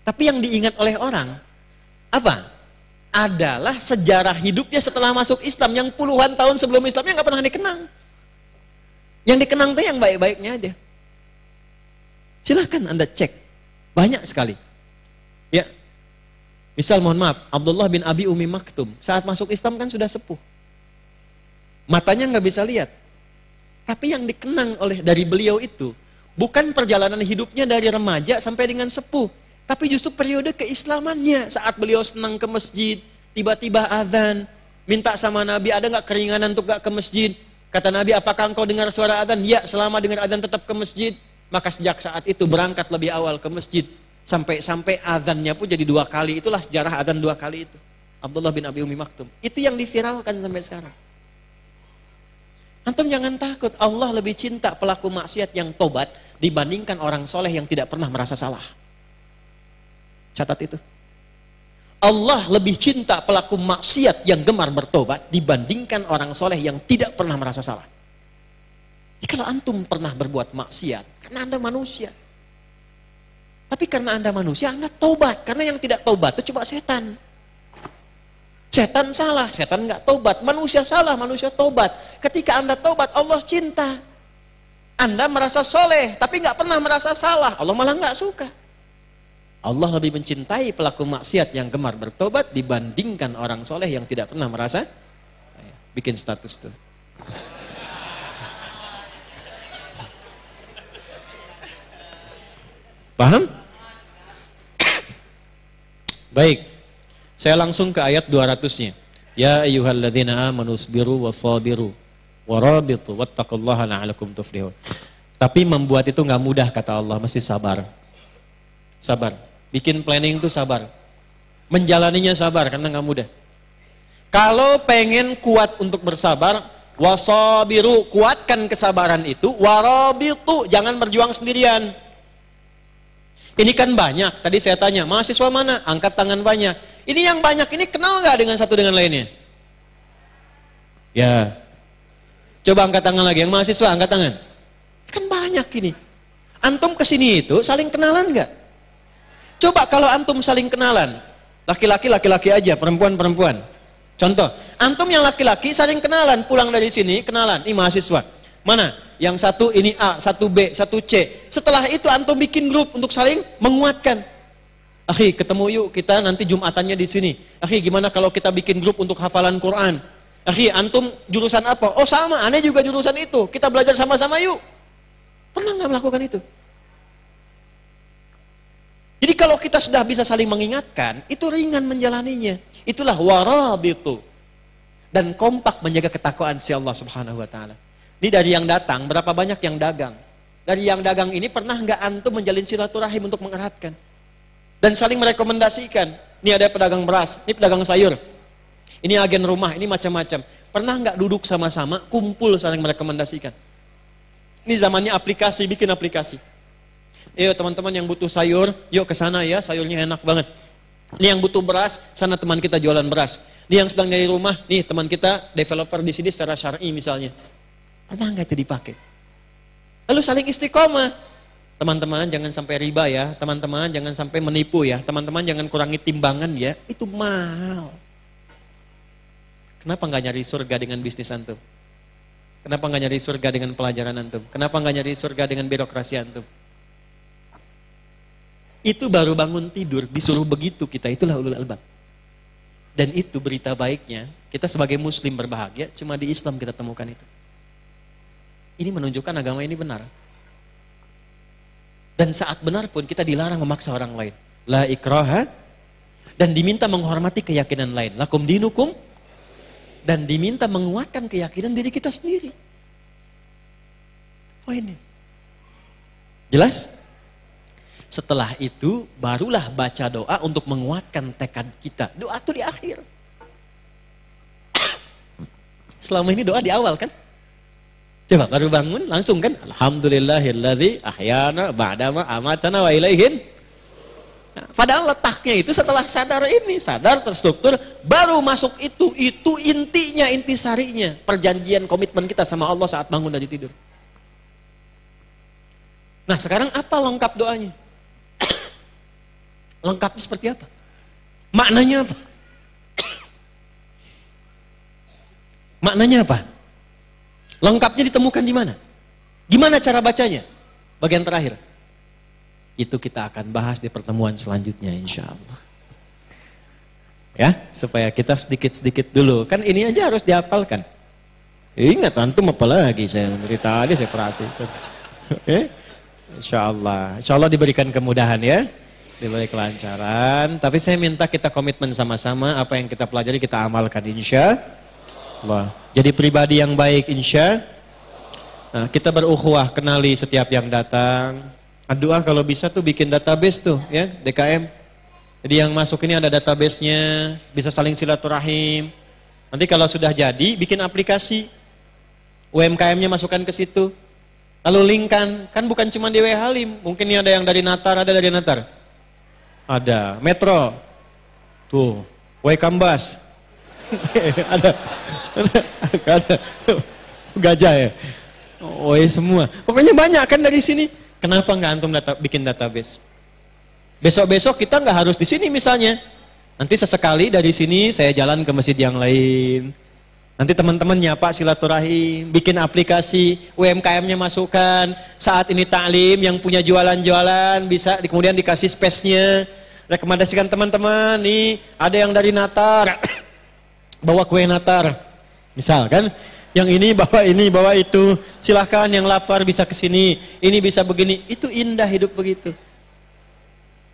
Tapi yang diingat oleh orang, apa? Adalah sejarah hidupnya setelah masuk Islam yang puluhan tahun sebelum Islamnya nggak pernah dikenang. Yang dikenang itu yang baik-baiknya aja. Silahkan Anda cek, banyak sekali. Ya, misal mohon maaf, Abdullah bin Abi Umi Maktum saat masuk Islam kan sudah sepuh, matanya nggak bisa lihat. Tapi yang dikenang oleh dari beliau itu bukan perjalanan hidupnya dari remaja sampai dengan sepuh, tapi justru periode keislamannya. Saat beliau senang ke masjid, tiba-tiba azan, minta sama Nabi, ada nggak keringanan untuk gak ke masjid? Kata Nabi, apakah engkau dengar suara azan? Ya, selama dengar azan tetap ke masjid. Maka sejak saat itu berangkat lebih awal ke masjid. Sampai azannya pun jadi 2 kali. Itulah sejarah azan 2 kali itu. Abdullah bin Abi Umi Maktum. Itu yang diviralkan sampai sekarang. Antum jangan takut, Allah lebih cinta pelaku maksiat yang tobat dibandingkan orang soleh yang tidak pernah merasa salah. Catat itu. Allah lebih cinta pelaku maksiat yang gemar bertobat dibandingkan orang soleh yang tidak pernah merasa salah. Jadi kalau antum pernah berbuat maksiat, karena Anda manusia. Tapi karena Anda manusia, Anda tobat. Karena yang tidak tobat itu cuma setan. Setan salah, setan nggak tobat. Manusia salah, manusia tobat. Ketika Anda tobat, Allah cinta. Anda merasa soleh, tapi nggak pernah merasa salah. Allah malah nggak suka. Allah lebih mencintai pelaku maksiat yang gemar bertobat dibandingkan orang soleh yang tidak pernah merasa. Bikin status tuh. Paham? Baik, saya langsung ke ayat 200-nya. Ya ayyuhalladzina amanu sabiru wasabiru warabitu wattaqullaha la'alakum tuflihun. Tapi membuat itu nggak mudah kata Allah, mesti sabar. Sabar. Bikin planning itu sabar. Menjalaninya sabar karena nggak mudah. Kalau pengen kuat untuk bersabar, wasabiru, kuatkan kesabaran itu, warabitu, jangan berjuang sendirian. Ini kan banyak, tadi saya tanya, mahasiswa mana? Angkat tangan banyak. Ini yang banyak, ini kenal nggak dengan satu dengan lainnya? Ya. Coba angkat tangan lagi, yang mahasiswa angkat tangan. Kan banyak ini. Antum kesini itu saling kenalan nggak? Coba kalau antum saling kenalan, laki-laki aja, perempuan. Contoh, antum yang laki-laki saling kenalan, pulang dari sini kenalan, ini mahasiswa. Mana? Yang satu ini A, satu B, satu C. Setelah itu antum bikin grup untuk saling menguatkan. Akhi, ketemu yuk kita nanti Jumatannya di sini. Akhi, gimana kalau kita bikin grup untuk hafalan Quran? Akhi, antum jurusan apa? Oh sama, aneh juga jurusan itu. Kita belajar sama-sama yuk. Pernah nggak melakukan itu? Jadi kalau kita sudah bisa saling mengingatkan, itu ringan menjalaninya. Itulah warabitu. Dan kompak menjaga ketakwaan si Allah Subhanahu wa taala. Ini dari yang datang, berapa banyak yang dagang. Dari yang dagang ini pernah nggak antum menjalin silaturahim untuk mengeratkan? Dan saling merekomendasikan. Ini ada pedagang beras, ini pedagang sayur. Ini agen rumah, ini macam-macam. Pernah nggak duduk sama-sama, kumpul saling merekomendasikan? Ini zamannya aplikasi, bikin aplikasi. Ayo teman-teman yang butuh sayur, yuk ke sana ya, sayurnya enak banget. Ini yang butuh beras, sana teman kita jualan beras. Ini yang sedang nyari rumah, nih teman kita developer di sini secara syar'i misalnya. Pernah nggak itu dipakai? Lalu saling istiqomah. Teman-teman jangan sampai riba ya, teman-teman jangan sampai menipu ya, teman-teman jangan kurangi timbangan ya, itu mahal. Kenapa nggak nyari surga dengan bisnis antum? Kenapa nggak nyari surga dengan pelajaran antum? Kenapa nggak nyari surga dengan birokrasi antum? Itu baru bangun tidur, disuruh begitu kita, itulah ulul albab. Dan itu berita baiknya, kita sebagai muslim berbahagia, cuma di Islam kita temukan itu. Ini menunjukkan agama ini benar. Dan saat benar pun kita dilarang memaksa orang lain. La ikraha, dan diminta menghormati keyakinan lain. Lakum dinukum, dan diminta menguatkan keyakinan diri kita sendiri. Apa ini? Jelas? Setelah itu barulah baca doa untuk menguatkan tekad kita. Doa itu di akhir. Selama ini doa di awal kan? Coba baru bangun langsung kan? Alhamdulillahilladzi ahyana ba'dama amatana wa ilaihin. Nah, padahal letaknya itu setelah sadar ini, sadar terstruktur, baru masuk itu intinya, intisarinya. Perjanjian komitmen kita sama Allah saat bangun dari tidur. Nah sekarang apa lengkap doanya? Lengkapnya seperti apa? Maknanya apa? Maknanya apa? Lengkapnya ditemukan di mana? Gimana cara bacanya? Bagian terakhir. Itu kita akan bahas di pertemuan selanjutnya insya Allah. Ya, supaya kita sedikit-sedikit dulu. Kan ini aja harus dihafalkan. Ingat antum apa lagi saya cerita tadi saya perhatikan. Insya Allah diberikan kemudahan ya. Diberi kelancaran. Tapi saya minta kita komitmen sama-sama apa yang kita pelajari kita amalkan insya Allah. Jadi pribadi yang baik insya. Nah, kita berukhuwah, kenali setiap yang datang. Doa kalau bisa tuh bikin database tuh ya, DKM. Jadi yang masuk ini ada database-nya, bisa saling silaturahim. Nanti kalau sudah jadi bikin aplikasi. UMKM-nya masukkan ke situ. Lalu linkkan, kan bukan cuma di Halim, mungkin ini ada yang dari Natar, ada dari Natar. Ada Metro. Tuh, Kambas. ada gajah ya, semua pokoknya banyak kan dari sini. Kenapa nggak antum bikin database? Besok kita nggak harus di sini misalnya, nanti sesekali dari sini saya jalan ke masjid yang lain, nanti teman-teman nyapa silaturahim, bikin aplikasi, UMKM-nya masukkan, saat ini taklim yang punya jualan-jualan bisa kemudian dikasih space-nya, rekomendasikan teman-teman, nih ada yang dari Natar bawa kue Natar, misal kan, yang ini bawa itu, silahkan yang lapar bisa kesini, ini bisa begini, itu indah hidup begitu.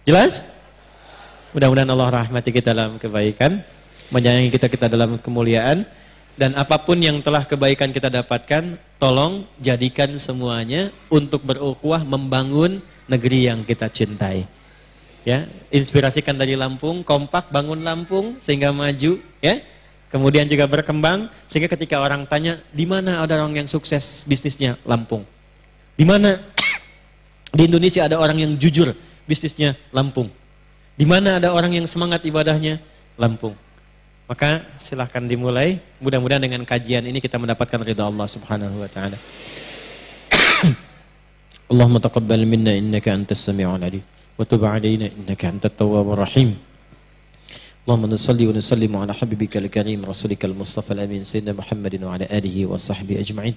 Jelas? Mudah-mudahan Allah rahmati kita dalam kebaikan, menyayangi kita dalam kemuliaan, dan apapun yang telah kebaikan kita dapatkan, tolong jadikan semuanya untuk berukhuwah membangun negeri yang kita cintai. Ya, inspirasikan dari Lampung, kompak bangun Lampung sehingga maju, ya. Kemudian juga berkembang sehingga ketika orang tanya di mana ada orang yang sukses bisnisnya, Lampung. Di mana di Indonesia ada orang yang jujur bisnisnya, Lampung. Di mana ada orang yang semangat ibadahnya, Lampung. Maka silahkan dimulai. Mudah-mudahan dengan kajian ini kita mendapatkan ridha Allah Subhanahu wa taala. Allahumma taqabbal minna innaka antas sami'ul 'alim wa tub 'alaina innaka antat tawwabur rahim. Allahumma nusalli wa nusallimu ala habibikal karim rasulikal mustafal amin sayyidina Muhammadin wa ala alihi wa sahbihi ajma'in.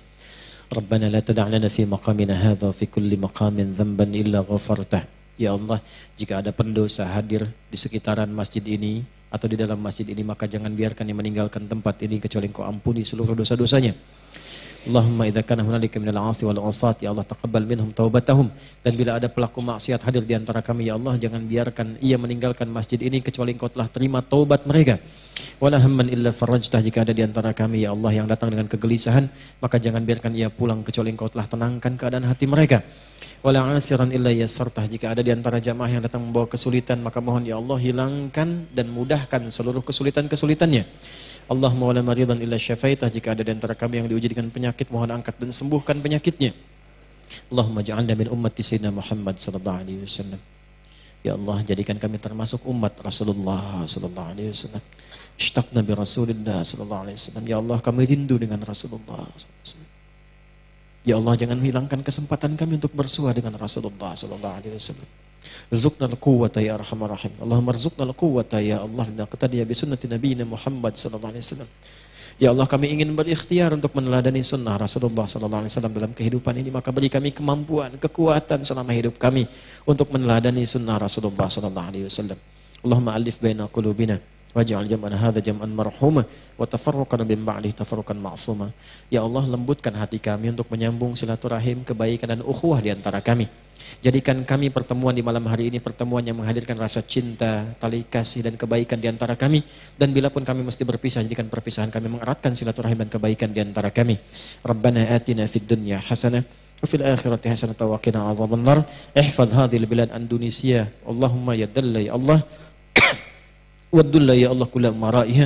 Rabbana la tada' lana fi maqamina hadha fi kulli maqamin dhanban illa ghafartah. Ya Allah, jika ada pendosa hadir di sekitaran masjid ini atau di dalam masjid ini, maka jangan biarkan yang meninggalkan tempat ini kecuali Engkau ampuni seluruh dosa-dosanya. Allahumma idza kana hunalika minal 'asi wal 'asat, ya Allah taqabbal minhum taubatahum. Dan bila ada pelaku maksiat hadir di antara kami, ya Allah jangan biarkan ia meninggalkan masjid ini kecuali Engkau telah terima taubat mereka. Wala hamman illa farajtah, jika ada di antara kami ya Allah yang datang dengan kegelisahan, maka jangan biarkan ia pulang kecuali Engkau telah tenangkan keadaan hati mereka. Wala 'asiran illa yassartah, jika ada di antara jamaah yang datang membawa kesulitan, maka mohon ya Allah hilangkan dan mudahkan seluruh kesulitan-kesulitannya. Allahumma wala maridan illa syafaitah, jika ada di antara kami yang diuji dengan penyakit, mohon angkat dan sembuhkan penyakitnya. Allahumma ja'alna min ummati sayyidina Muhammad sallallahu alaihi wasallam. Ya Allah, jadikan kami termasuk umat Rasulullah sallallahu alaihi wasallam. Ishtaqna bi Rasulillah sallallahu alaihi wasallam. Ya Allah, kami rindu dengan Rasulullah sallallahu alaihi wasallam. Ya Allah, jangan hilangkan kesempatan kami untuk bersua dengan Rasulullah sallallahu alaihi wasallam. Rizqna al-quwwata ya arhamar rahim. Allahumma rizqna al-quwwata ya Allah linaqtadiya bi sunnati nabiyina Muhammad sallallahu alaihi wasallam. Ya Allah, kami ingin berikhtiar untuk meneladani sunnah Rasulullah sallallahu alaihi wasallam dalam kehidupan ini, maka beri kami kemampuan, kekuatan selama hidup kami untuk meneladani sunnah Rasulullah sallallahu alaihi wasallam. Allahumma alif baina qulubina waj'al jam'ana hadza jam'an marhuma wa tafarruqana min ba'dihi tafarruqan ma'suma. Ya Allah, lembutkan hati kami untuk menyambung silaturahim, kebaikan dan ukhuwah di antara kami. Jadikan kami pertemuan di malam hari ini pertemuan yang menghadirkan rasa cinta, tali kasih dan kebaikan di antara kami. Dan bila pun kami mesti berpisah, jadikan perpisahan kami mengeratkan silaturahim dan kebaikan di antara kami. Rabbana atina fid dunya hasanah وفي الآخرة حسنة وقنا عذاب النار احفظ هذه البلاد Indonesia اللهم يا دل يا الله والدل يا الله كل أمرائها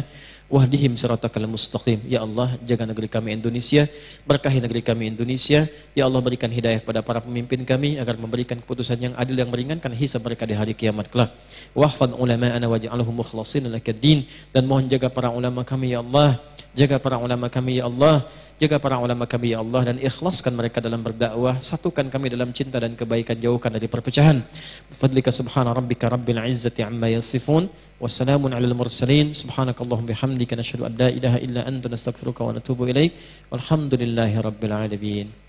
wahdihim siratakal mustaqim. Ya Allah, jaga negeri kami Indonesia, berkahi negeri kami Indonesia. Ya Allah, berikan hidayah kepada para pemimpin kami agar memberikan keputusan yang adil yang meringankan hisab mereka di hari kiamat kelak. Wahfadz ulama'ana waj'alhum mukhlasin lakaddin, dan mohon jaga para ulama kami ya Allah. Jaga para ulama kami ya Allah. Jaga para ulama kami ya Allah dan ikhlaskan mereka dalam berdakwah, satukan kami dalam cinta dan kebaikan, jauhkan dari perpecahan. Bifadlika subhana rabbika rabbil izzati amma yasifun, wassalamun alal mursalin, subhanakallahumma bihamdika nashhadu an la ilaha illa anta nastaghfiruka wa natubu ilaik, walhamdulillahi rabbil alamin.